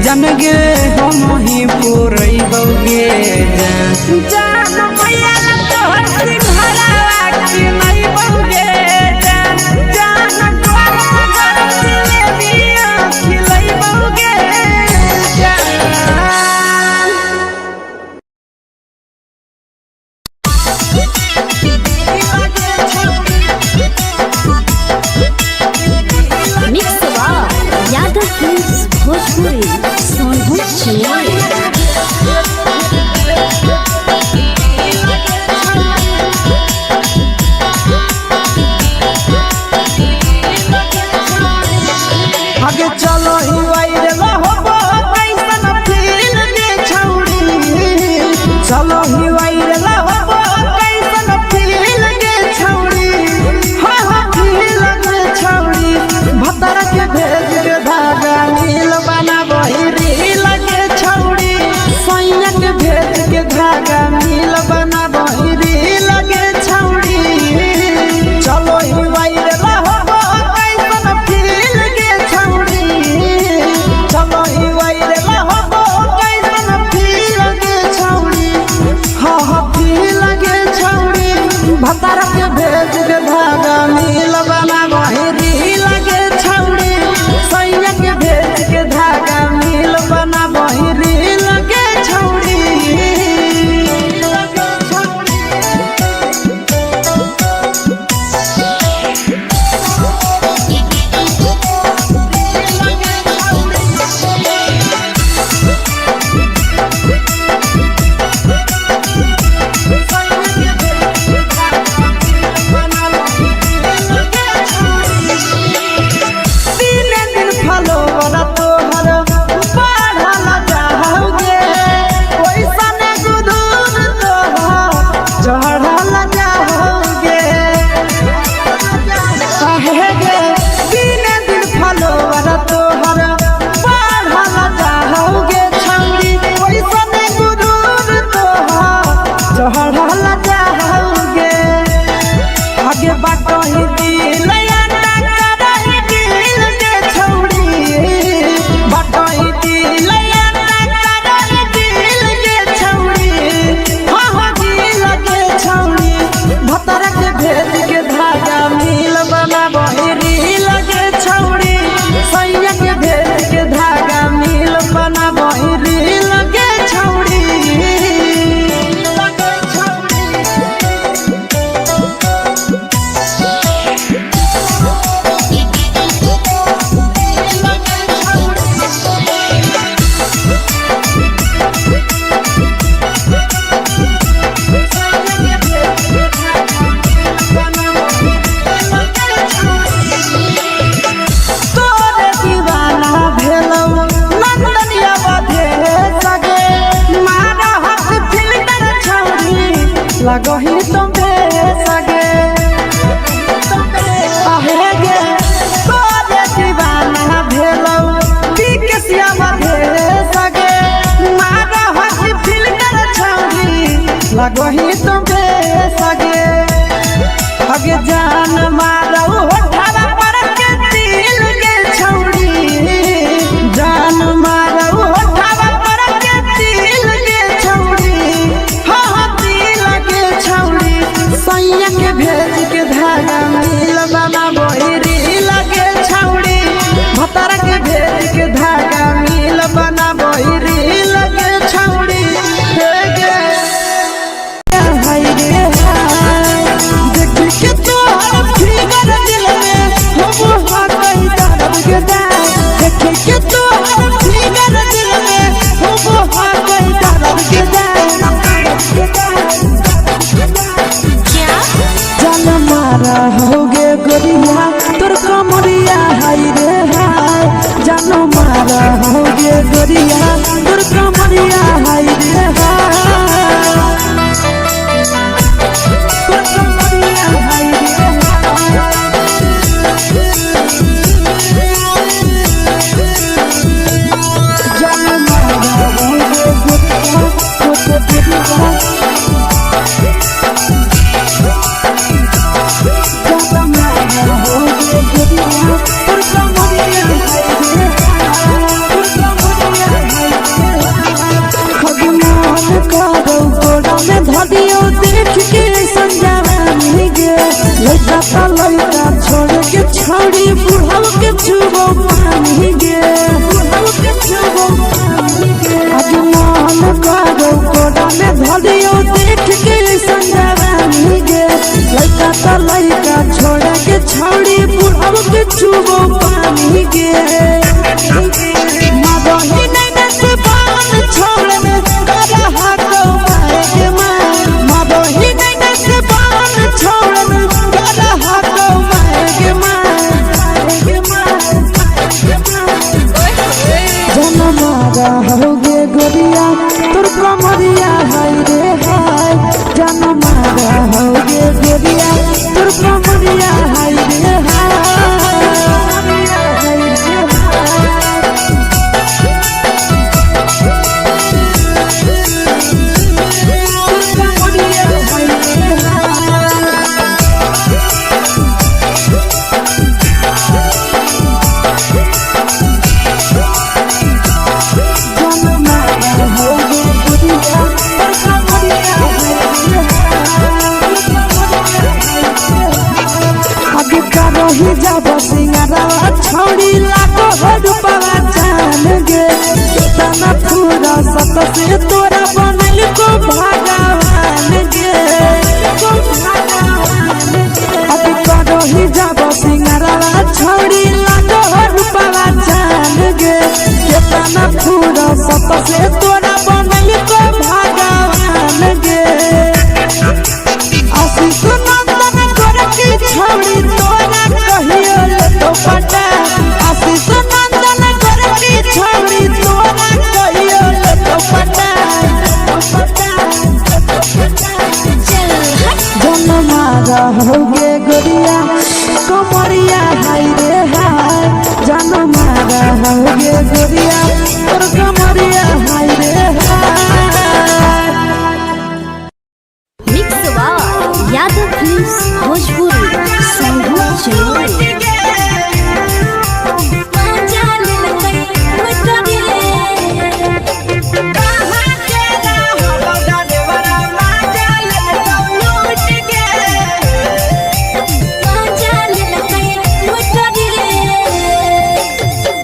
जान गे हम ही पुरैबौगे जान मैया तोहर सिंघरावा की नहीं बौगे जान तोहर जिलेबिया खिलैबौगे यादव फिल्म्स भोजपुरी सोनू चिन्मय आगे चलो ही वायरल होबो कैसन फील दे छौड़ी चलो ही वायरल होबो कैसन फील दे छौड़ी हां फील दे छौड़ी भतर के भेज के धागा नील बना बहिरी लगे छौड़ी सैया के भेज के धागा नील बना बहिरी लगे छौड़ी चलो ही वायरल होबो कैसन फील दे छौड़ी चलो ही वायरल होबो कैसन फील दे छौड़ी हां फील दे छौड़ी भतर के भेज के धागा नील बना बहिरी लगे छौड़ी सैया के भेज के धागा नील बना बहिरी लगे छौड़ी लगही तुम्हे सगे आहे गे तोरे दीवाना भेलौ बिकसिया मधे सगे मारा हसी फिल्टर छौरी लगही तुम्हे सगे अगे जान मारौ होठा पर के दिल के छौरी जान मारौ होठा पर के दिल के छौरी हां दिल के छौरी सैया के भेज के धागा मिल बना बहिरी लगे छौरी भतर के भेज के धागा मिल बना बहिरी लगे छौरी हे गे हाय रे हाय देख के तो फिगर दिल में हम कहीं दर्द के जाए देख के तो फिगर दिल में हम कहीं दर्द के जाए जान मारा होगे गोरिया तोर कमरिया हाय रे हाय जान मारा होगे गोरिया तोर कमरिया हाय रे हाय तोर कमरिया हाय रे जान मारा होगे गोरिया तोर कमरिया बुढ़ाऊ के छुबो पानी गे बुढ़ाऊ के छुबो पानी गे आज मन करो कोड़ा में धरियो देख के संजवानी गे लइका त लइका छोड़ के छौड़ी बुढ़ाऊ के छुबो पानी गे मदही नैना से बान छोड़ में करा हाको माए के माए मदही नैना से बान छोड़ में करा हाको माए के माए जनमारा होगे गोरिया तोर कमरिया हाय रे हाय जनमारा होगे गोरिया तोर कमरिया हाय रे हाय रही जब सिंगारा छौड़ी लाखो रुपवा जान गे तना पूरा सत से तोरा बनल को भगवान गे अब रही जब सिंगारा छौड़ी लाखो रुपवा जान गे तना पूरा सत से तोरा बनल को भगवान गे आशीष नंदन गोरखी छौड़ी तोरा कहियो तो पटा आशीष नंदन गोरखी छौड़ी तोरा कहियो तो पटा जनमारा होगे गोरिया कमरिया हाय रे हाय जनमारा होगे गोरिया तोर कमरिया हाय रे हाय मिक्स यादव फिल्म्स भोजपुरी संगीत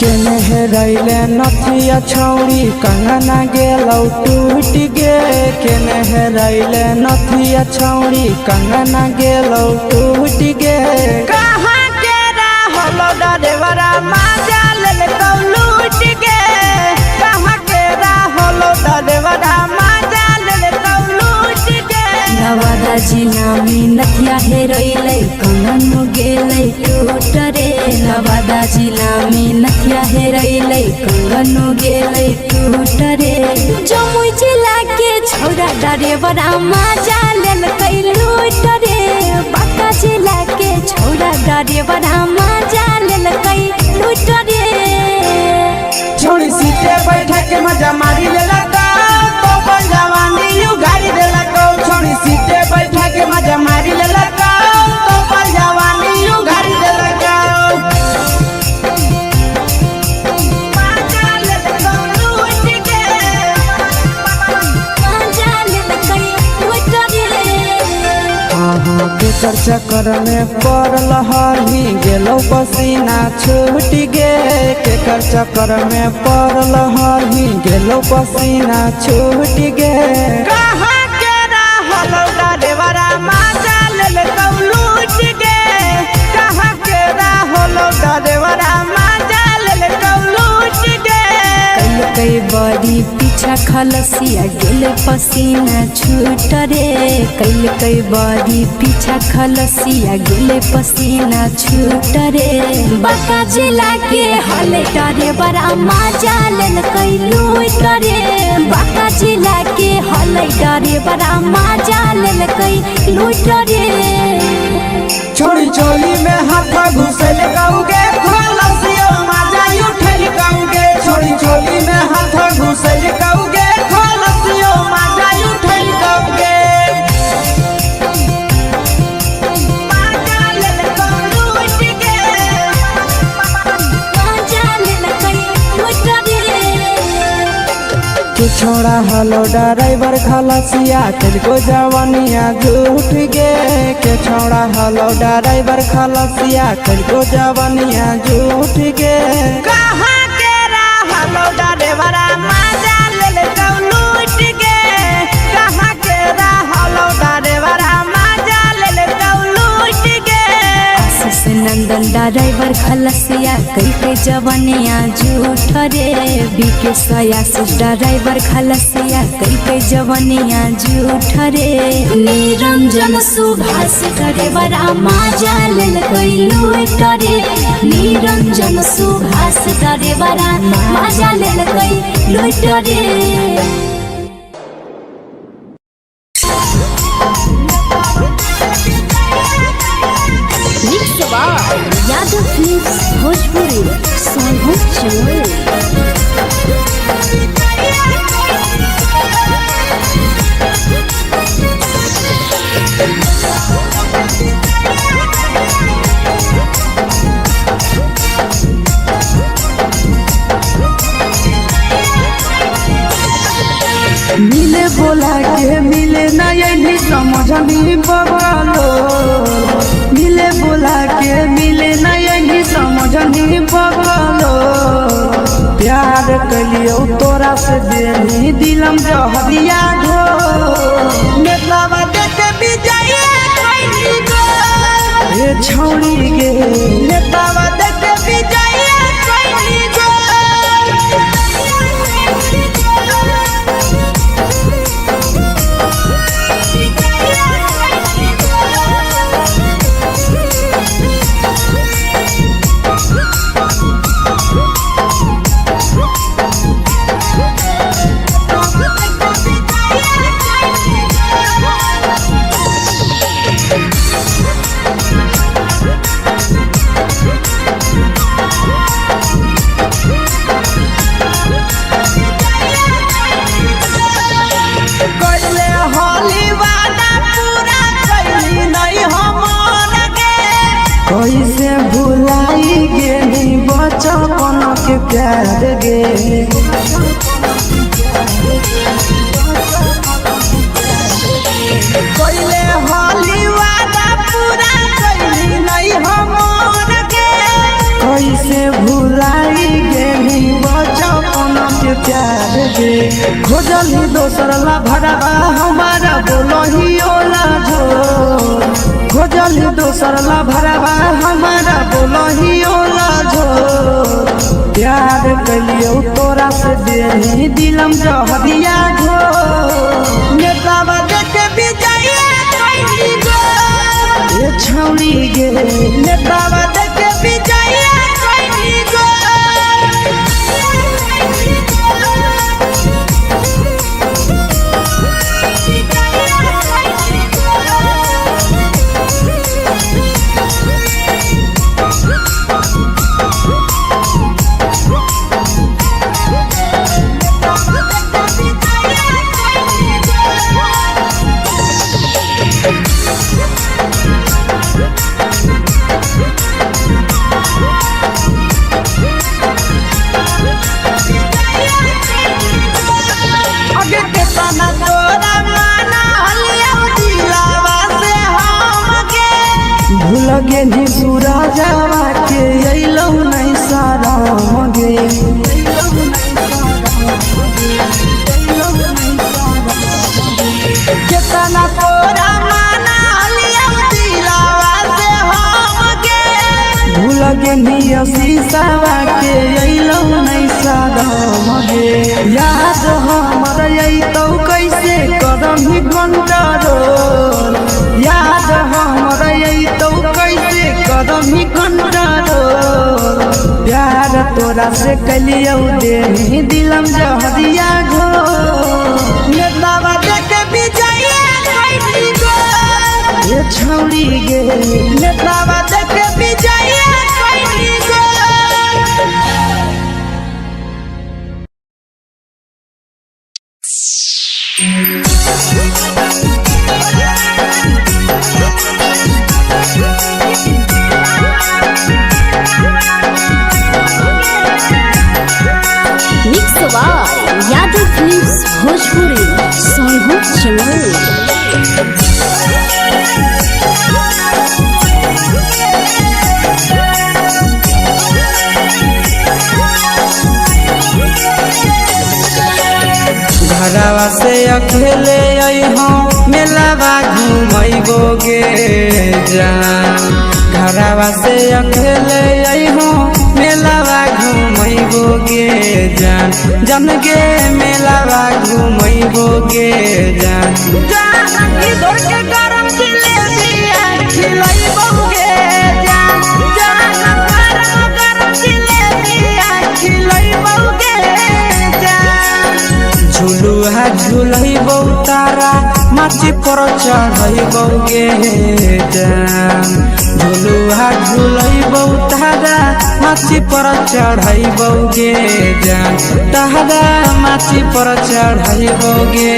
चलो रैले नथिया छौड़ी कंगना गेलौ टूट गे केने रैले नथिया छौड़ी कंगना गेलौ टूट गे कहाँ के रहलो डरेवरा माजा ले तो लूट गे कहाँ के रहलो डरेवरा माजा ले तो लूट गे नवादा जिला में नथिया हेरैले कंगन गेलै टूट रे नवादा जिला में नथिया हेरैले कंगन गेलै टूट रे जमुई जिला के छौरा डरेवरा माजा लेलकै लूट रे बांका जिला के छौरा डरेवरा माजा लेलकै लूट रे छोड़ी सीटे बैठा के मजा मारी ले लगा तो बन जवानी यू गाड़ी दे लगा छोड़ी सीटे बैठा के मजा मारी ले लगा तो बन जवानी यू गाड़ी दे लगा केकर चक्कर में पड़ल हही गेलौ पसीना छूट गे केकर चक्कर में पड़ल हही गेलौ पसीना छूट गे कहाँ के रहलो डरेवरा माजा ले तो लूट गे कहाँ के रहलो डरेवरा माजा ले तो लूट गे कई बड़ी पीछा खलसिया गेल पसीना छूट रे कई बड़ी पीछा खलसिया गेल पसीना छूट रे बांका जिला के हले डरे बड़ा माजा लेल कई लूट रे बांका जिला के हले डरे बड़ा माजा लेल कई लूट रे छोड़ी चोली में हाथ घुसल गाऊंगे खलसियो माजा उठल गाऊंगे छोड़ी चोली में हाथ घुसल गाऊंगे खलसियो माजा उठल गाऊंगे माजा ले तो लूट गे माजा लेल कई लूट रे के छोड़ा हलो ड्राइवर खलसिया तुझको जवानिया झूठ गे के छोड़ा हलो ड्राइवर खलसिया तुझको जवानिया झूठ गे कहाँ के हलो ड्राइवर मजा ले लूट गे कहाँ के हलो ड्राइवर मजा ले लूट गे नंदन ड्राइवर खलसिया कई के जवानिया झूठ रे बीके सयासिस ड्राइवर खलसिया कई के जवानिया झूठ रे निरंजन सुभाष ड्राइवर मजा ले लूट रे निरंजन सुभाष ड्राइवर मजा ले लूट रे यादव फिल्म्स भोजपुरी सोनू चोर मिले बोला के मिले ना यही समझनी बगलो मिले बोला के मिले ना यही समझनी बगलो प्यार कलियो तोरा से देनी दिलम जहरिया घो नेतावा देखे विजय कैली गो ए छौड़ी गे नेतावा देखे विजय कैली गो कैसे भुलाई गेली बचपन के प्यार गे कैले होली वादा पूरा कैली नहीं हमर गे कैसे भुलाई गेली बचपन के प्यार गे खोजली दोसर ला भरवा हमारा बोलही ओला झोर खोजली दोसर ला भरवा हमारा बोलही ओला झोर प्यार कलियो तोरा से देनी दिलम जहरिया घो नेतावा देखे विजय कैली गो ए छौड़ी गे नेतावा देखे विजय कैली गो भूलगे नी सूरजवा के अइलौ नहीं सारा मगे केतना तोरा माना लिया दिलावा से हमगे भूलगे नी शीशावा के अइलौ नहीं सारा मगे याद हमर अइतौ कैसे करम कंट्रोल याद हमर अइतौ कैसे करम कंट्रोल प्यार तोरा से कलियो देनी दिलम जहरिया घो नेतावा देखे विजय कैली गो ए छौड़ी गे नेतावा देखे विजय कैली गो यादव फिल्म्स चमोली। घरवा से अकेले अइहो मेलावा घूमैबोगे जान। घरवा से अकेले अइहो मेलावा घूमैबोगे जान। जन गे मेलावा घूमैबोगे जान। जानकी दौड़ के गरम जिलेबिया खिलैबोगे जान। जान गरम जिलेबिया खिलैबोगे जान। झुलुहा झुलैबौ तारा माची पर चढ़ैबोगे जान। झुलुहा झुलैबौ तारा माची पर चढ़ैबोगे जान। तारा माची पर चढ़ैबोगे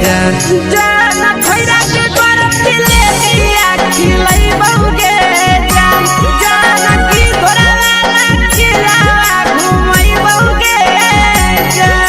जान। जान खैरा के गरम जिलेबिया खिलैबोगे जान। जान की घोड़ा खिलावा घुमैबोगे जान।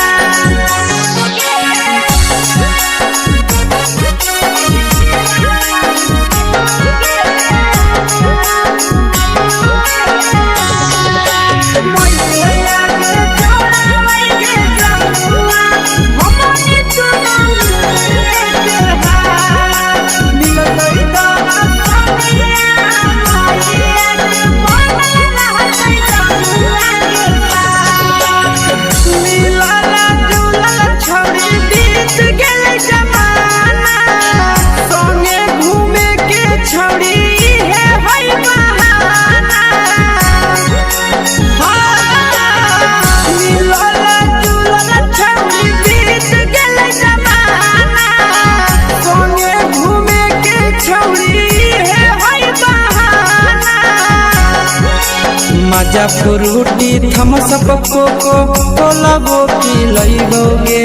मजा फ्रूटी थम्स अप कोको कोला वो पिलैबोगे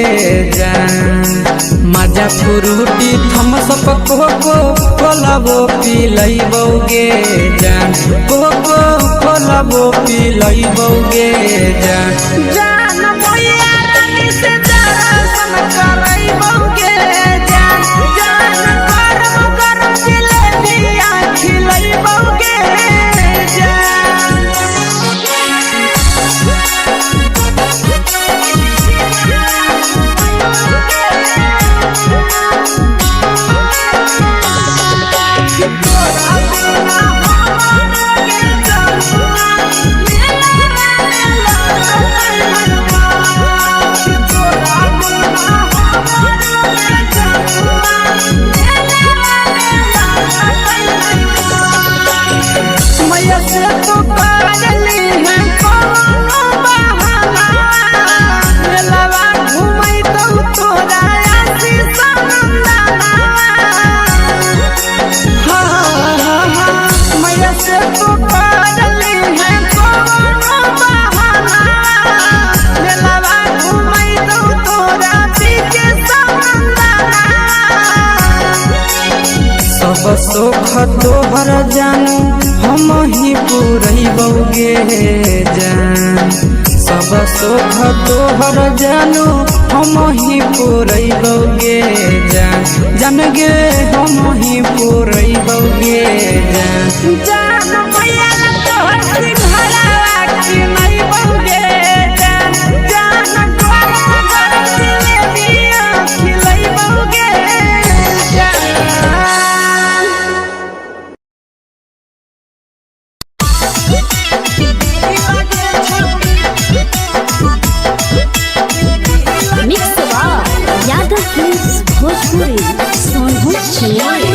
जान। मजा फ्रूटी थम्स अप कोको कोला वो पिलैबोगे जान। कोको कोला वो पिलैबोगे जान। जान मोया रानी से दर्शन करैबोगे जान। जान गरम गरम जिलेबिया खिलैबोगे जान। सब सुख तोहर जानू हम ही पुरैबोगे जान। सब सुख तोहर जानू हम ही पुरैबोगे जान। जान गे हम ही पुरैबोगे जान। जान मैया तोहर सिंघाड़ा खिलैबोगे जान। जान गरम गरम जिलेबिया खिलैबोगे जान। Mix Yadav films Bhojpuri Sonbhadra Chamoli.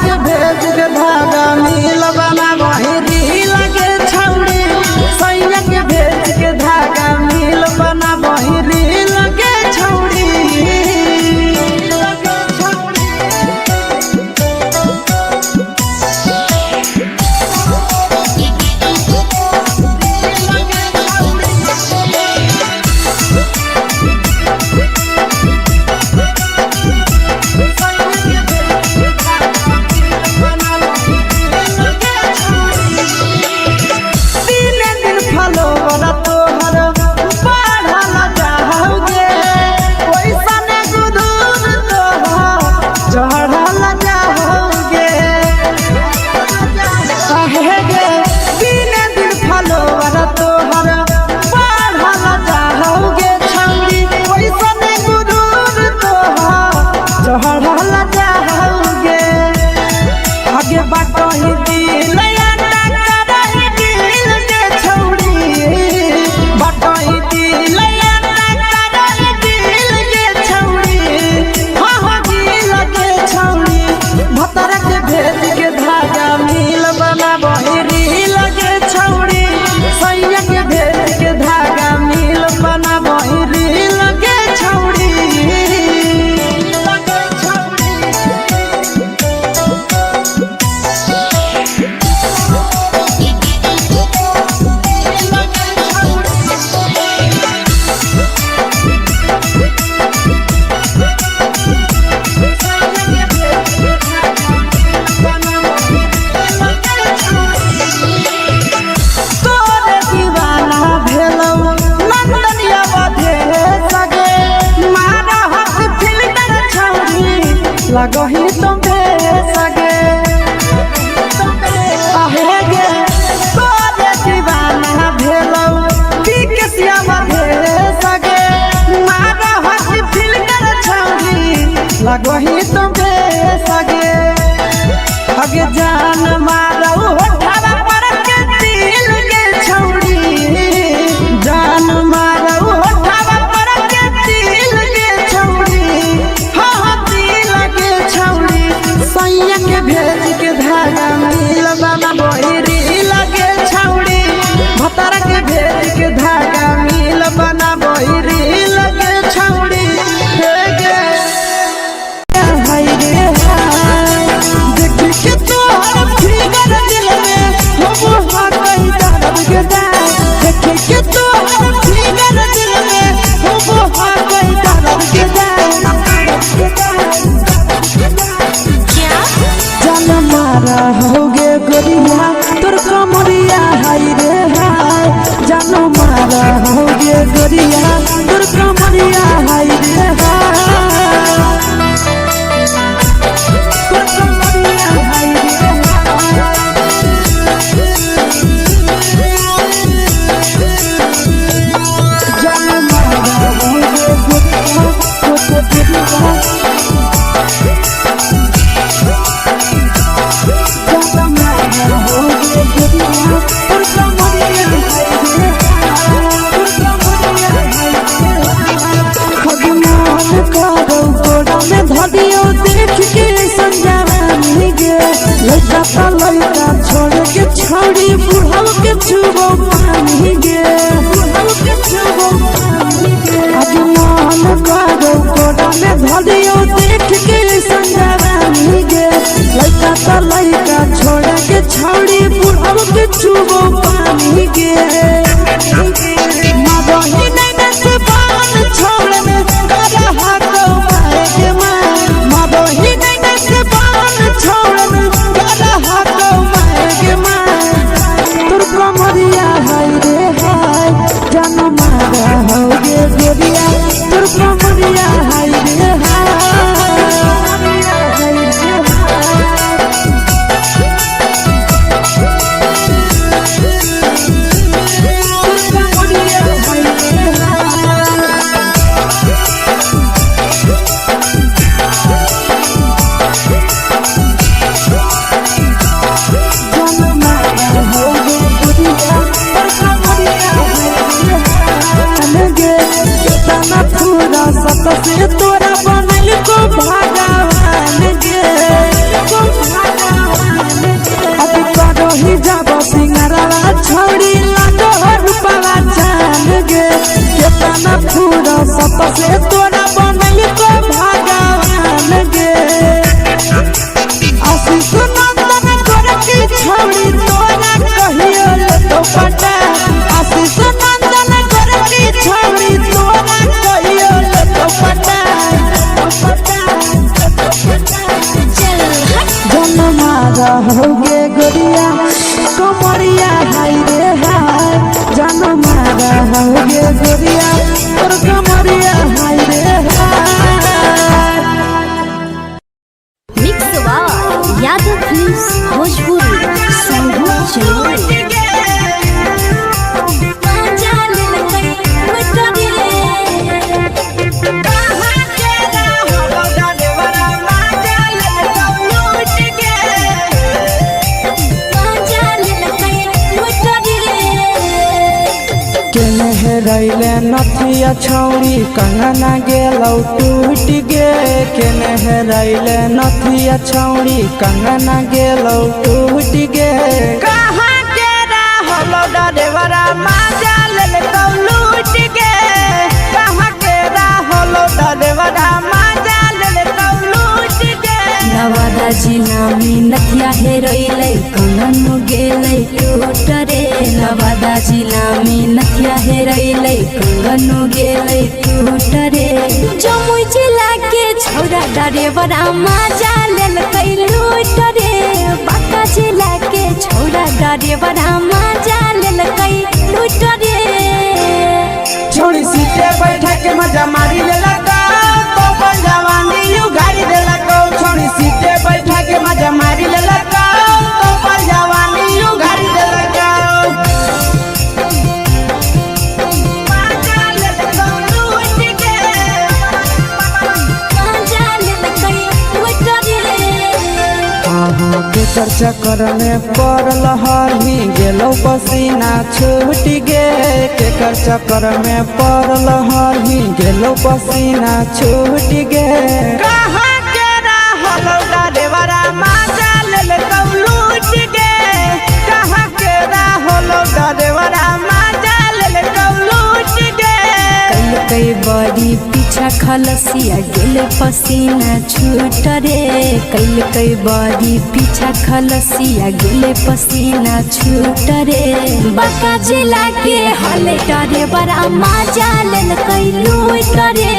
के भेज के धागा मिल बना बहिरी लगे छौड़ी सैया के भेज के धागा मिल बना बहिरी लगे छौड़ी लगही तुम सगे आहे गे तोरे दीवाना भेलौ की के सियावा भे सगे मारा हसी फिल्टर छौरी लगही तुम सगे अगे जान मारौ होठावा पर के दिल के छौरी जान मारौ होठावा पर के दिल के छौरी सैया के भेज के धागा मिल बना बहिरी लगे छौड़ी भतारा के भेज के धागा मिल बना बहिरी लगे छौड़ी हाय रे हाय देख के तोहर फिगर दिल में हम हाथ दर्द के दाग देख के तोहर फिगर दिल में हम हाथ दर्द के दाग जान मारा होगे गोरिया तोर कमरिया हाय रे हाय जान मारा होगे गोरिया तोर कमरिया हाय रे हाय तोर कमरिया हाय रे जान मारा होगे गोरिया तोर कमरिया धदियो देख के संजानी गे लड़का ता लड़का छोड़ के छोड़ी बुढ़ाव के छुबो पानी गे बुढ़ाव के छुबो पानी गे आज मन करो कोड़ा में धदियो देख के संजानी गे लड़का ता लड़का छोड़ के छोड़ी बुढ़ाव के छुबो पानी गे मदही नहीं से बान छोड़ में करा हाथ के मदही नहीं से बान छोड़ में करा हाथ के तोर कमरिया हाय रे हाय जान मारा होगे गोरिया तोर कमरिया हाय रे हाय होगे गोरिया कमरिया हाय रे हाय जान मारा होगे गोरिया और कमरिया हाय रे हाय। Mix by Yadav films Bhojpuri संगीत चलो रैले नथिया छौरी कंगना गेलौ टूट गे केने रैले नथिया छौरी कंगना गेलौ टूट गे कहाँ के रहलो डरेवरा माजा लेलकौ लूट गे कहाँ के रहलो डरेवरा माजा लेलकौ लूट गे। नवादा जिला में नथिया हेरोइले कंगन गेलै टूट रे नवादा जिला में नथिया हेरोइले कंगन गेलै टूट रे जमुई जिला के छौरा डरेवरा माजा लेलकै लूट रे बांका जिला के छौरा डरेवरा माजा लेलकै लूट रे छोड़ी सीटे बैठा के मजा मारी लेलकौ तो अपन जवानी उगाड़ी देलकौ छोड़ी सीटे बैठा के मजा मारी लेलकौ तो अपन जवानी उगाड़ी देलकौ माजा लेलकौ लूट गे माजा लेलकै लूट रे केकर चक्कर में पड़ल हली गेलौ पसीना छूट गे केकर चक्कर में पड़ल हली गेलौ पसीना छूट गे कहाँ के रहलो डरेवरा माजा लेलकौ लूट गे कहाँ के रहलो डरेवरा माजा लेलकौ लूट गे। कई बड़ी पीछा खलसिया गेले पसीना छूट रे कई बड़ी पीछा खलसिया गेले पसीना छूट रे बांका जिला के हले डरे बड़ा माजा लेलकै लूट रे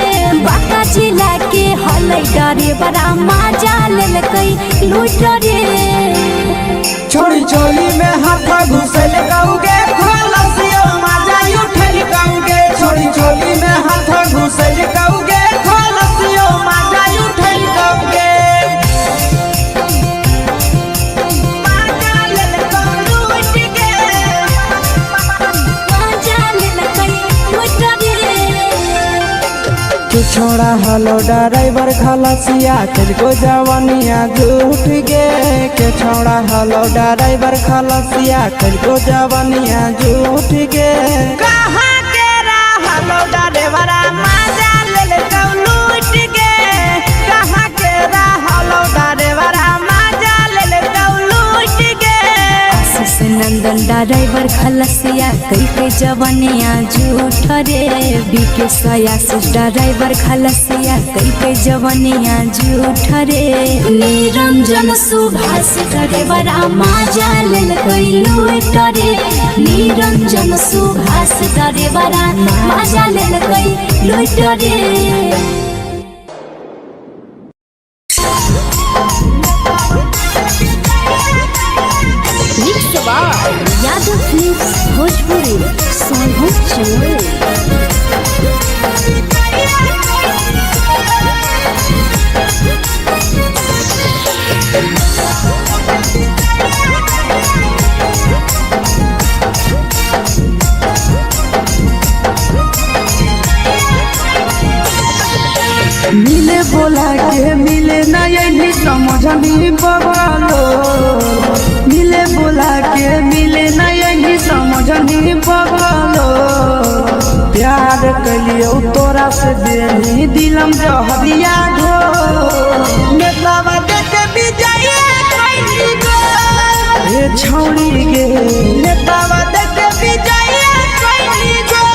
बांका जिला के हले डरे बड़ा माजा लेलकै लूट रे छोड़ी चोली में हाथ घुसल गौगे खलसियो माजा उठल गौगे छोड़ी चोली में हाथ घुसल गौगे खलसियो माजा उठल गौगे माजा लेलकौ लूट गे माजा लेलकै लूट रे तू छोड़ा हलो ड्राइवर खलसिया तेरे जवानिया झूठ गे के छोड़ा हलो ड्राइवर खलसिया तेरे जवानिया झूठ गे कहाँ के रहलो डरेवरा माजा लेलकौ लूट गे कहाँ के रहलो डरेवरा माजा लेलकौ लूट गे। आशीष नंदन ड्राइवर खलसिया कई जवनिया झूठ रे बीके आशीष ड्राइवर खलसिया कई जवनिया झूठ रे निरंजन सुभाष ड्राइवरा माजा लेलकै लूट रे निरंजन सुभाष ड्राइवरा माजा लेलकै लूट रे। यादव फिल्म्स भोजपुरी संगीत चलो मिले बोला के मिले ना यही समझनी बगलो मिले बोला के मिले ना यही समझनी बगलो प्यार कलियो तोरा से देनी दिलम जहरिया घो नेतावा देखे विजय कैली गो ए छौड़ी गे नेतावा देखे विजय कैली गो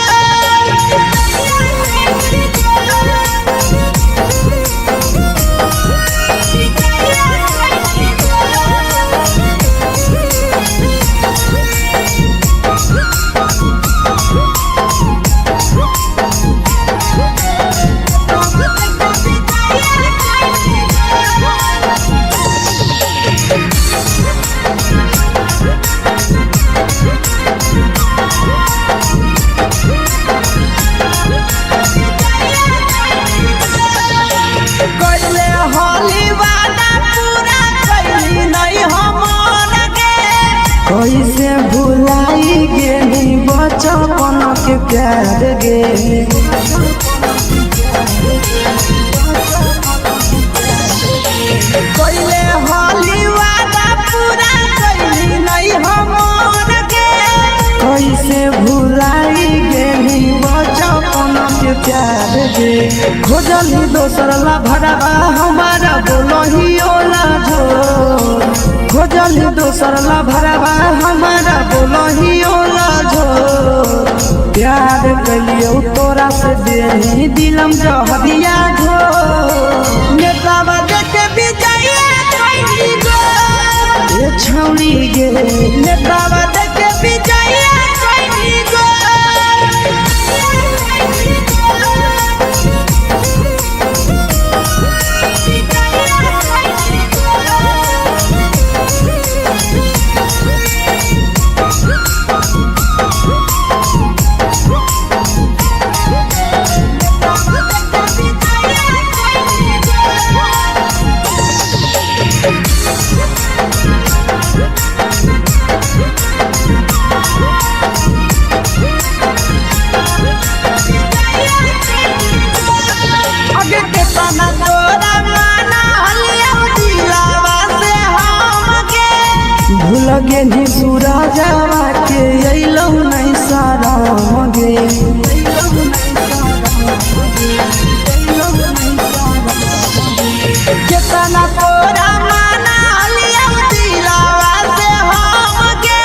कैसे भुलाई गेली बचपन के प्यार गे। कोइले होली वादा पूरा कैली नहीं हमर के। कैसे भुलाई गेली बचपन के प्यार गे। खोजली दोसर ला भरवा हमारा बोलही ओला झोर। खोजली दोसर ला भरवा हमारा बोलही ओला झोर। प्यार कलियो तोरा से देही दिलम जहरिया झोर। नेतावा देखे विजया कैली गो। ए छौरी गे नेतावा देखे विजया कैली गो। आगे के तना तोरा माना हलिया दिलावा से हमके। भूल गेली सूरजवा के अइलौ नहीं साराम गे। केतना तोरा माना हलिया दिलावा से हमके।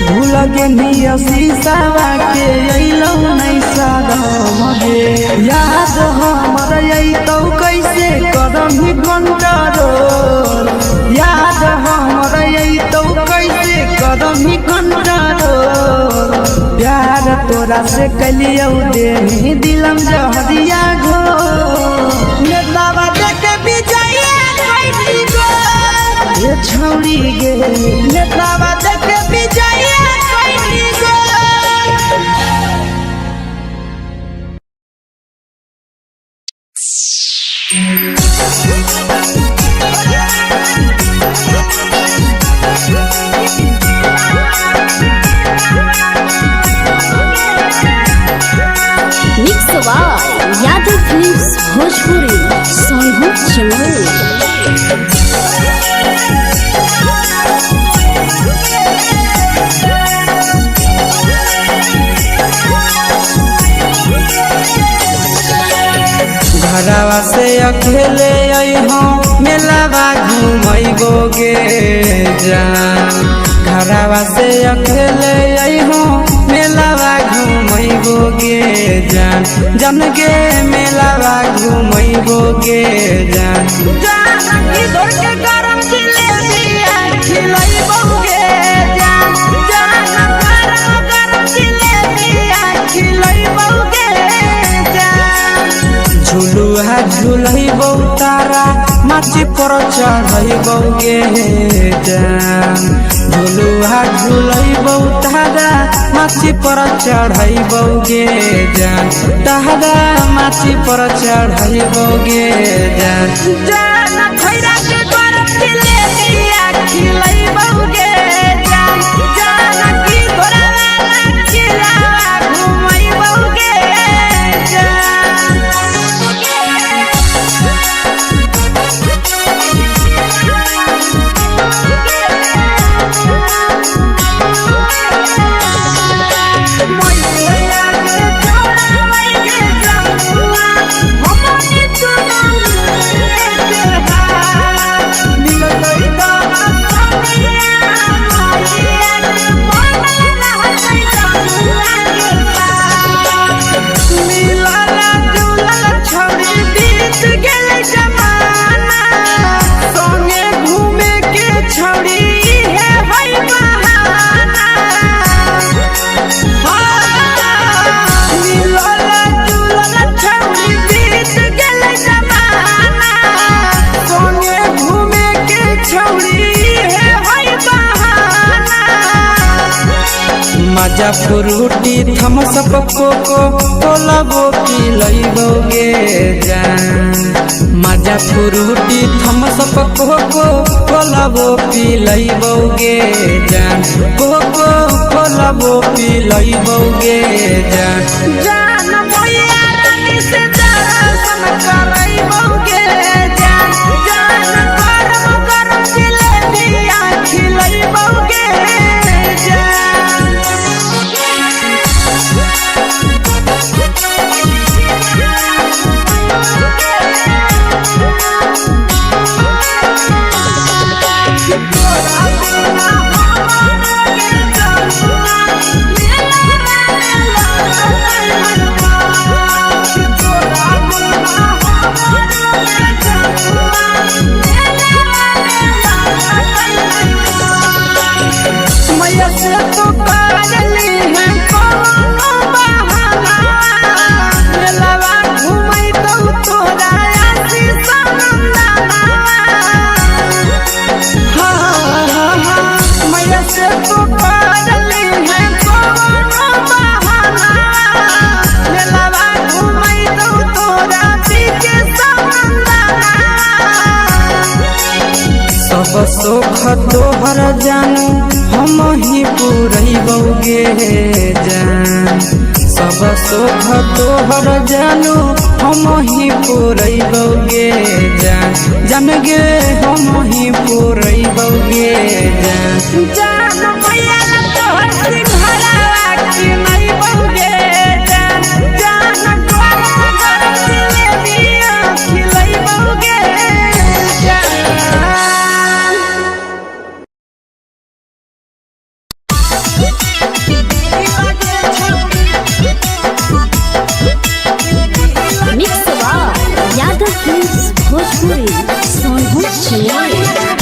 भूल गेली शीशावा के अइलौ नहीं साराम गे। याद हमर अइतौ कैसे करही कंट्रोल। याद हमर अइतौ कैसे करही कंट्रोल। प्यार तोरा से कलियौ देही दिलम जहरिया घोर। नेतावा देखे विजया कैली गो। ए छौरी गे नेतावा देखे विजया कैली गो। Mix by Yadav films Bhojpuri Sonu Chaman. घरवा से अकेले अइहो मेलावा घूमैबो गे जान। घरवा से अकेले अइहो मेलावा घूमैबो गे जान। जन गे मेलावा घूमैबो गे जान। जान की दौड़ के गरम जिलेबिया खिलैबो गे जान। जान गरम जिलेबिया खिलैबो गे जान। झुलुहा झुलैबौ तारा माची पर चढ़ैबौ गे जान। झुलुहा झुलैबौ तारा माची पर चढ़ैबौ गे जान। तारा माची पर चढ़ैबौ गे जान। जान खैरा के गरम जिलेबिया खिलैबौ गे जान। जान की घोड़ावाला खिलावा घुमैबौ गे जान। मजा फ्रूटी थम्स अप कोको कोला वो पी लइबोगे जान मजा फ्रूटी थम्स अप कोको कोला वो पी लइबोगे जान कोको कोला वो पी लइबोगे जान जान भैया रानी से दर्शन करइबोगे जान जान गरम गरम जिलेबिया खिलइबोगे जान मैया से तो काजली है कोनो बहाना मेलावा घूमै तो तोरा आसी सनंदा मैया से तो काजली है कोनो बहाना मेलावा घूमै तो तोरा पीके सनंदा सब सुख तोहर जानू हम ही पूरइबोगे जान सब सुख तोहर जानू हम ही पूरइबोगे जान जान गे हम ही पूरइबोगे जान जान भैया तोहर सिंघरावा की नहीं बउगे जान जान गरम गरम जिलेबिया खिलइबोगे जान मिक्स यादव फिल्म्स भोजपुरी सोनू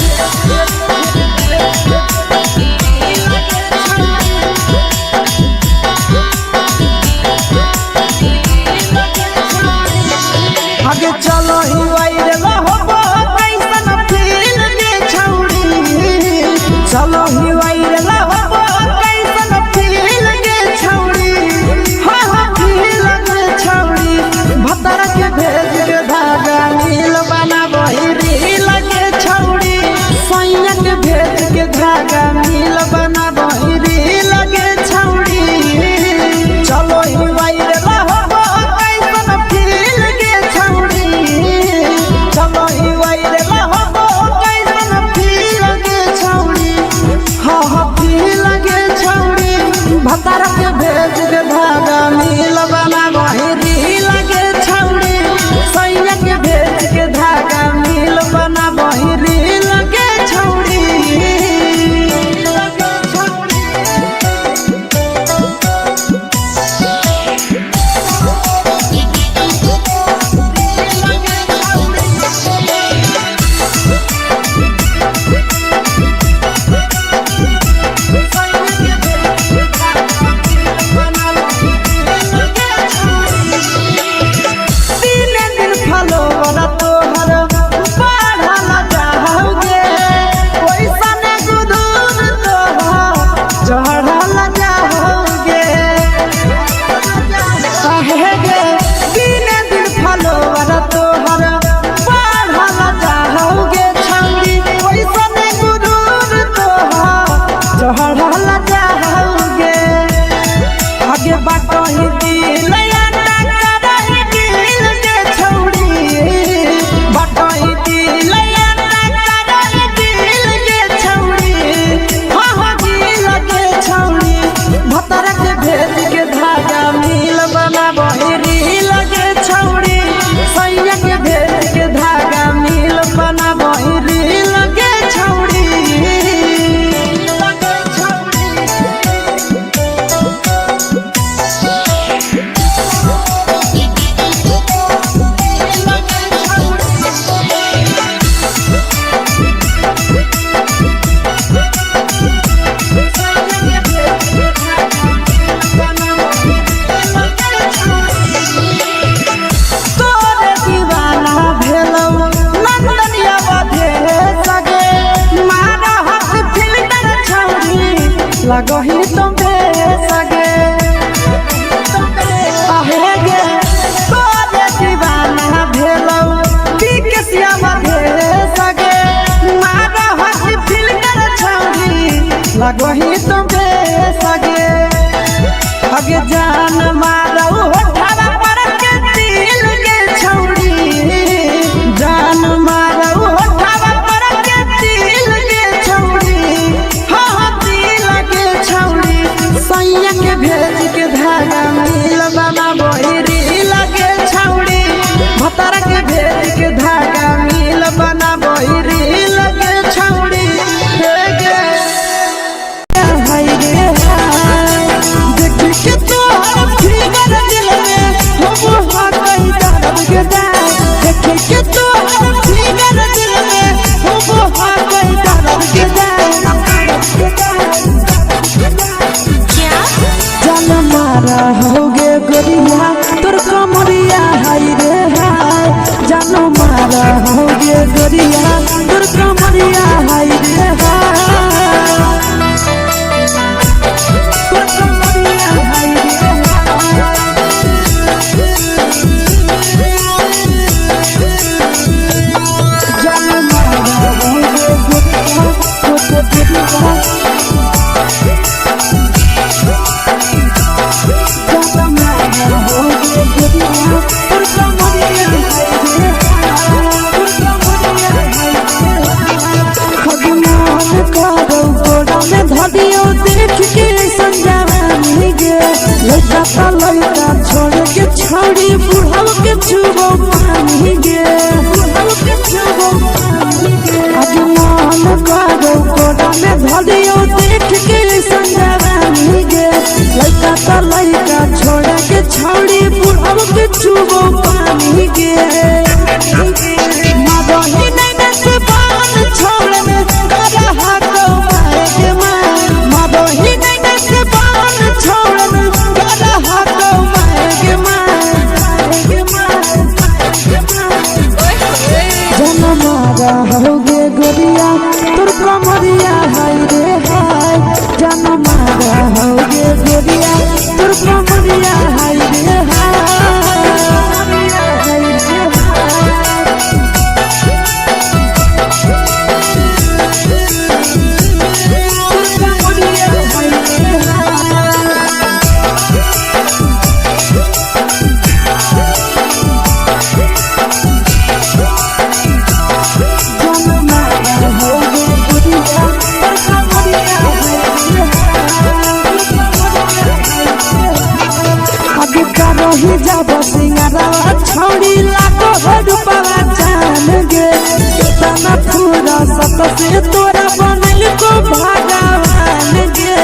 आगे चलो ही वायरल होबो कैसन फील के छौड़ी चलो ही वायरल होबो कैसन फील के छौड़ी हाँ फील के छौड़ी भतर के भेज के धागा नील बना वही रील के छौड़ी सैया के भेज के धागा नील बना वही रील के छौड़ी चलो ही वायरल होबो कैसन फील के छौड़ी चलो ही वायरल होबो कैसन फील के छौड़ी हाँ फील के छौड़ी भतर के भेज के धागा नील बना वही रील के छौड़ी सैया के भेज के धागा नील बना वही रील के छौड़ी लगही तुम्हें लगो ही तुम सगे अगे जान मारो होठवा पर के दिल के छौड़ी जान मारो होठवा पर के दिल के छौड़ी हाँ दिल के छौड़ी सैया के भेज के धागा मिल बाबा बोरी लगे छौड़ी भतार के भेज के धागा मिल बना बोरी लगे छौड़ी होगे गोरिया तोर कमरिया हाय रे हाय जानो मारा होगे गोरिया तोर कमरिया हाय रे हाय तोर कमरिया हाय रे जानो मारा होगे गोरिया तोर कमरिया धदियो देख के संजावानी गे लड़का लड़का छोड़ के छौड़ी बुढ़ाव के छुबो पानी गे बुढ़ाव के छुबो पानी गे आज मन करो कोड़ा में धदियो देख के संजावानी गे लड़का लड़का छोड़ के छौड़ी बुढ़ाव के छुबो पानी गे मदही नहीं न से बान छोड़ में करा हाथों मारे मदही नहीं न से बान छोड़ में करा हाथों मारे जन मारा होगे गोरिया तोर कमरिया हाय रे हाय जन मारा होगे गोरिया तोर कमरिया हाय रे हाय ही जब सिंगारा छौड़ी लागो हो रूपवा जान गे कितना पूरा सत से तोरा बनल को भगवान गे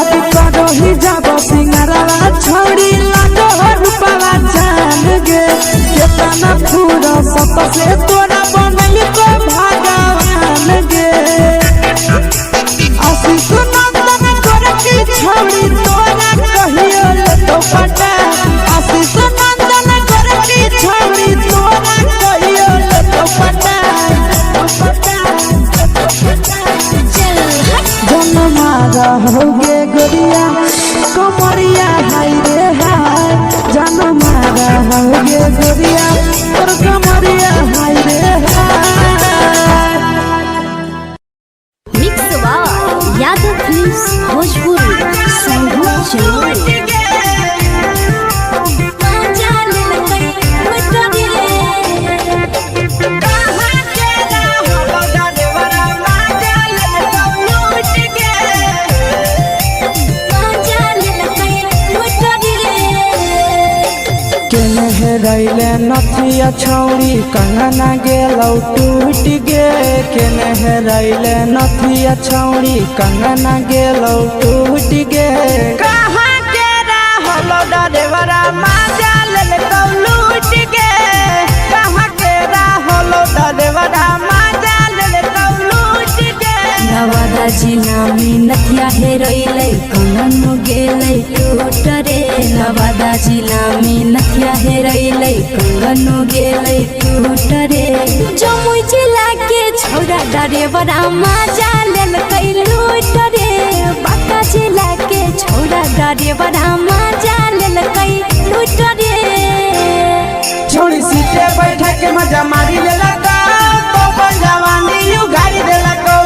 अब करो ही जब सिंगारा छौड़ी लागो हो रूपवा जान गे कितना पूरा सत से तोरा बनल को भगवान गे आशीष नंदन कर के छौड़ी तोरा कहियो ले तो पटा आशीष नंदन कर के छौड़ी तोरा कहियो ले तो पटा जन मारा होगे गोरिया कमरिया हाय रे हाय जन मारा होगे गोरिया तोर कमरिया हाय रे हाय mix by Yadav films Bhojpuri संगीत चैनल रैले नथिया छौड़ी कंगना गेलौ टूट गे केने रैले नथिया छौड़ी कंगना गेलौ टूट गे कहाँ के रहलो डरेवरा माजा लेलकौ लूट गे कहाँ के रहलो डरेवरा माजा लेलकौ लूट गे नवादा जिला में नथिया हेरोइले कंगन गेले टूट रे नवादा जिला में नथिया हेरोइले कंगन गेले टूट रे जमुई जिला के छौड़ा डरेवरा माजा लेलकै लूट रे बांका जिला के छौड़ा डरेवरा माजा लेलकै लूट रे छोड़ी सीटे बैठा के मजा मारी लेलकौ तो जवानी यू गाड़ी देलकौ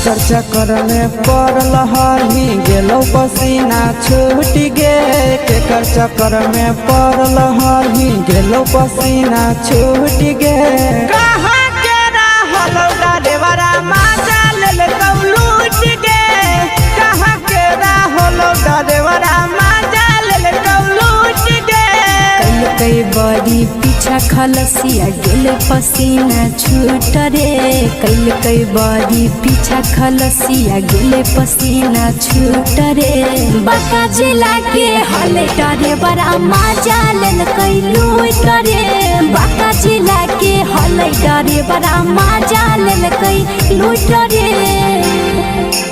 केकर चक्कर में पड़ल हही गेलो पसीना छूट गे केकर चक्कर में पड़ल हही गेलो पसीना छूट गे कहाँ के रहलो डरेवरा माजा लेल लूट गे कहाँ के रहलो डरेवरा माजा लेल लूट गे कई बड़ी पीछा खलसिया गेले पसीना छूट रे कई बड़ी पीछा खलसिया गेले पसीना छूट रे बाका जिला के हले डरे बड़ा मजा लेल कई लूट रे बाका जिला के हले डरे बड़ा मजा लेल कई लूट रे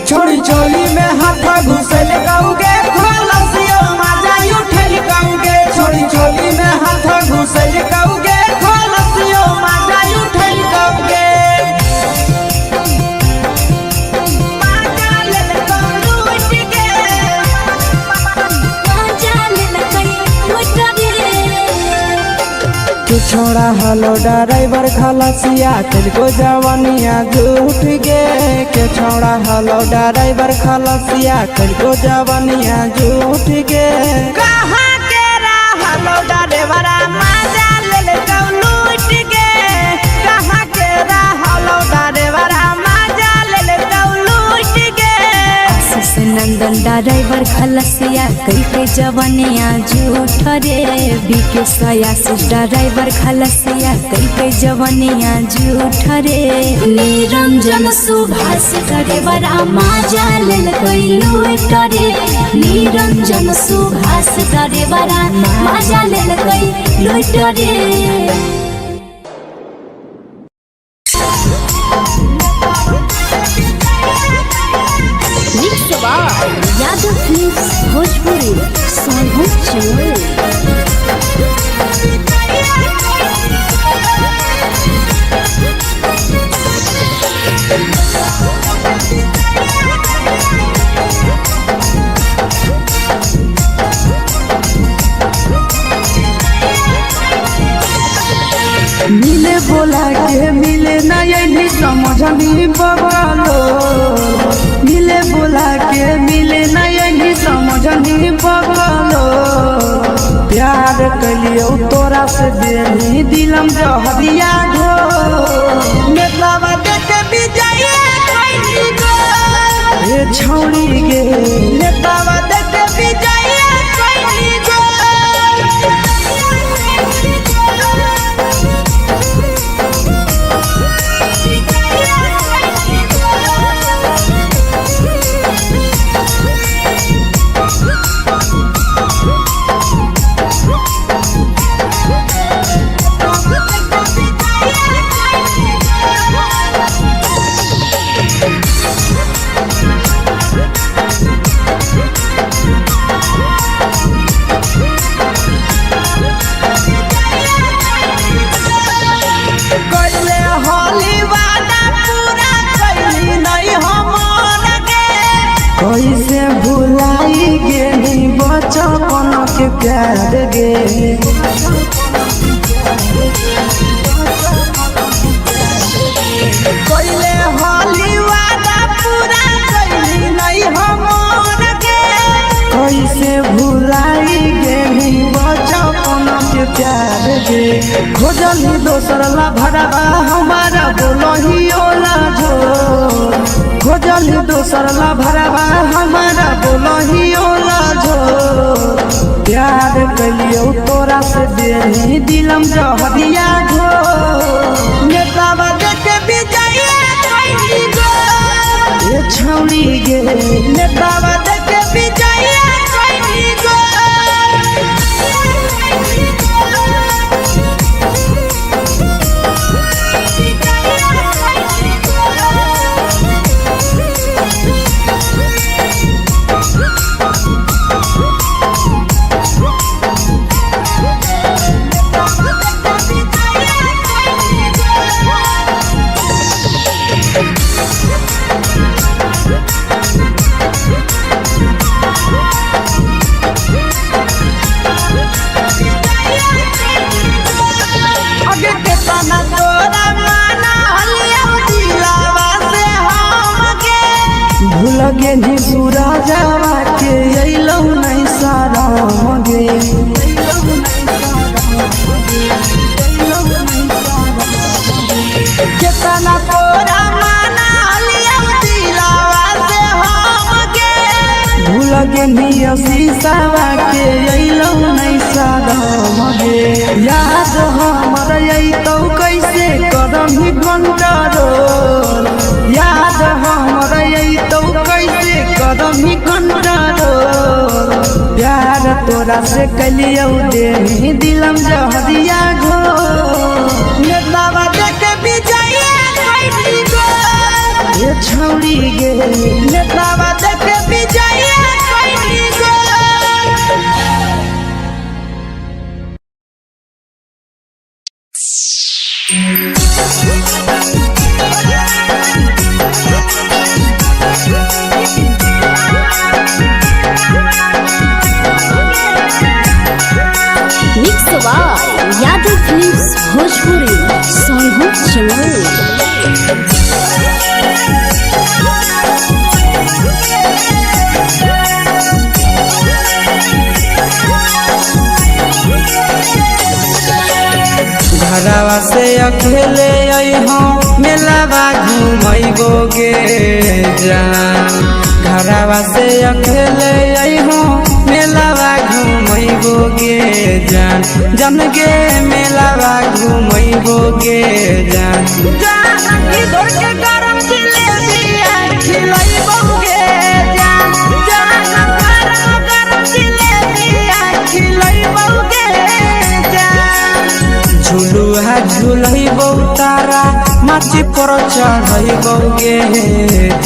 छोड़ी चोली में हाथ घुसल गौगे खलसियो माजा उठल गौगे छोड़ी चोली में हाथ घुसल गौगे खलसियो माजा उठल गौगे माजा लेल लूट गे मजा लेल कई लूट रे तू छोड़ा हलो ड्राइवर खलसिया तुझको जवानिया झूठ गे के छोड़ा हलो ड्राइवर खलसिया तुझको जवानिया झूठ गे कहाँ के रहलो डरेवरा माजा लेल लूट गे कहाँ के रहलो डरेवरा माजा लेल लूट गे आशीष नंदन ड्राइवर खलसिया कई के जवानिया झूठ रे बीके आशीष ड्राइवर खलसिया कई के जवानिया झूठ रे निरंजन सुभाष ड्राइवर मजा लेल कई लूट रे निरंजन सुभाष ड्राइवर मजा लेल कई लूट रे यादव फिल्म्स भोजपुरी मिले बोला के मिले ना यही समझनी बगलो मिले बोला के मिले ना यही समझनी बगलो प्यार कलियो तोरा से बेनी दिलम जहरिया घो मेलावा देखे विजय कैली गो ये छौड़ी गे मेलावा देखे विजय कैली गो कैले होली वादा पूरा कैली नहीं हमर गे कैसे भुलाई गेली बचपन के प्यार गे कैले होली वादा पूरा कैली नहीं हमर गे कैसे भुलाई गेली बचपन के प्यार गे खोजली दोसर ला भरवा हमारा बोलही ओला झो खोजली दोसर ला भरवा हमारा बोलही ओला झो प्यार कलियो तोरा से बेनी दिलम जहरिया घो मेलावा देखे विजय कैली गो ये छौड़ी गे मेलावा देखे विजय कैली गो के निबुरा जावा के अइलौ नहीं साराम गे केतना तोरा माना लिया दिलावा से हम के भूल के निया शीशावा के अइलौ नहीं साराम गे याद हमर अइतौ कैसे करही कंट्रोल याद हमर अइतौ कैसे करही कंट्रोल प्यार तोरा से कलियौ दे दिलम जहरिया घो नेतावा देखे विजय कैसी गो ये छौड़ी गे नेतावा देखे विजय कैसी गो mix by Yadav films Bhojpuri Sonu channel. घरवा से अकेले अइहो मेलावा घुमैबो गे जान घरवा से अकेले अइहो मेलावा घुमैबो गे जान जन गे मेलावा घुमैबो गे जान जान की दौड़ के गरम जिलेबिया खिलैबो गे जान जान गरम जिलेबिया खिलैबो गे जान झुलुहा झुलैबो तारा माची पर चढ़ैबो गे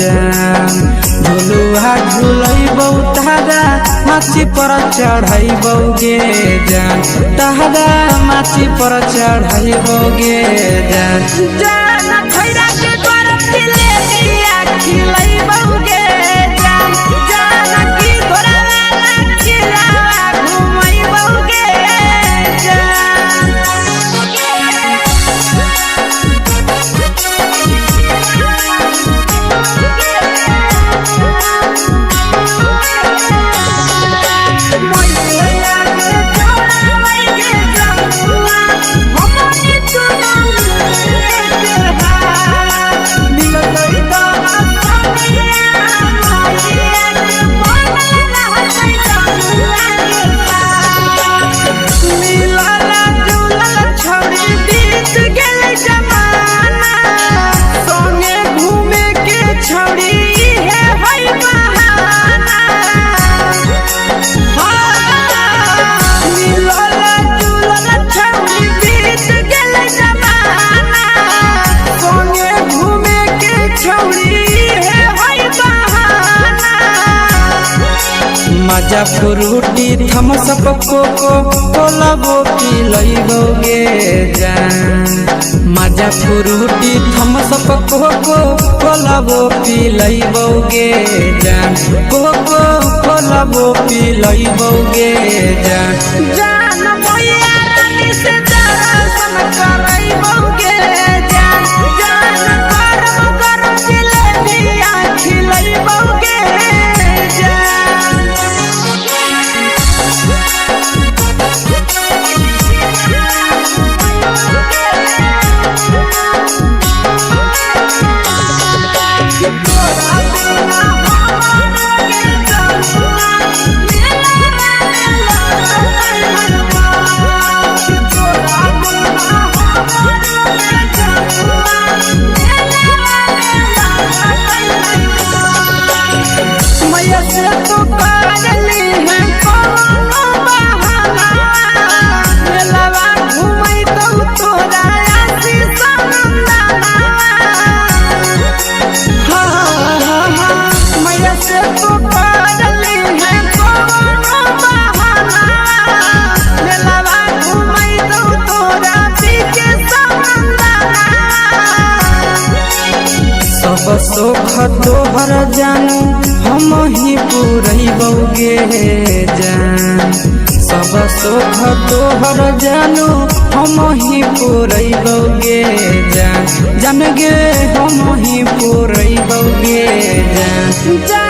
जान झुलुहा झुलैबो तारा माची पर चढ़ैबो गे जान तारा माची पर चढ़ैबो गे जान जान खैरा के गरम जिलेबिया खिलैबो गे जान जान की घोड़ावाला खिलावा घुमैबो गे जान मजा फ्रूटी थमसप कोको कोलाबो पिलैबो गे जान मजा फ्रूटी थमसप कोको कोलाबो पिलैबो गे जान कोको कोलाबो पिलैबो गे जान जान भैया रानी से दर्शन करैबो गे जान जान गरम गरम जिलेबिया खिलैबो गे जान सब सुख तोहर जानू हम ही पुरैबो गे जान सब सुख तोहर जानू हम ही पुरैबो गे जान जान गे हम ही पुरैबो गे जान।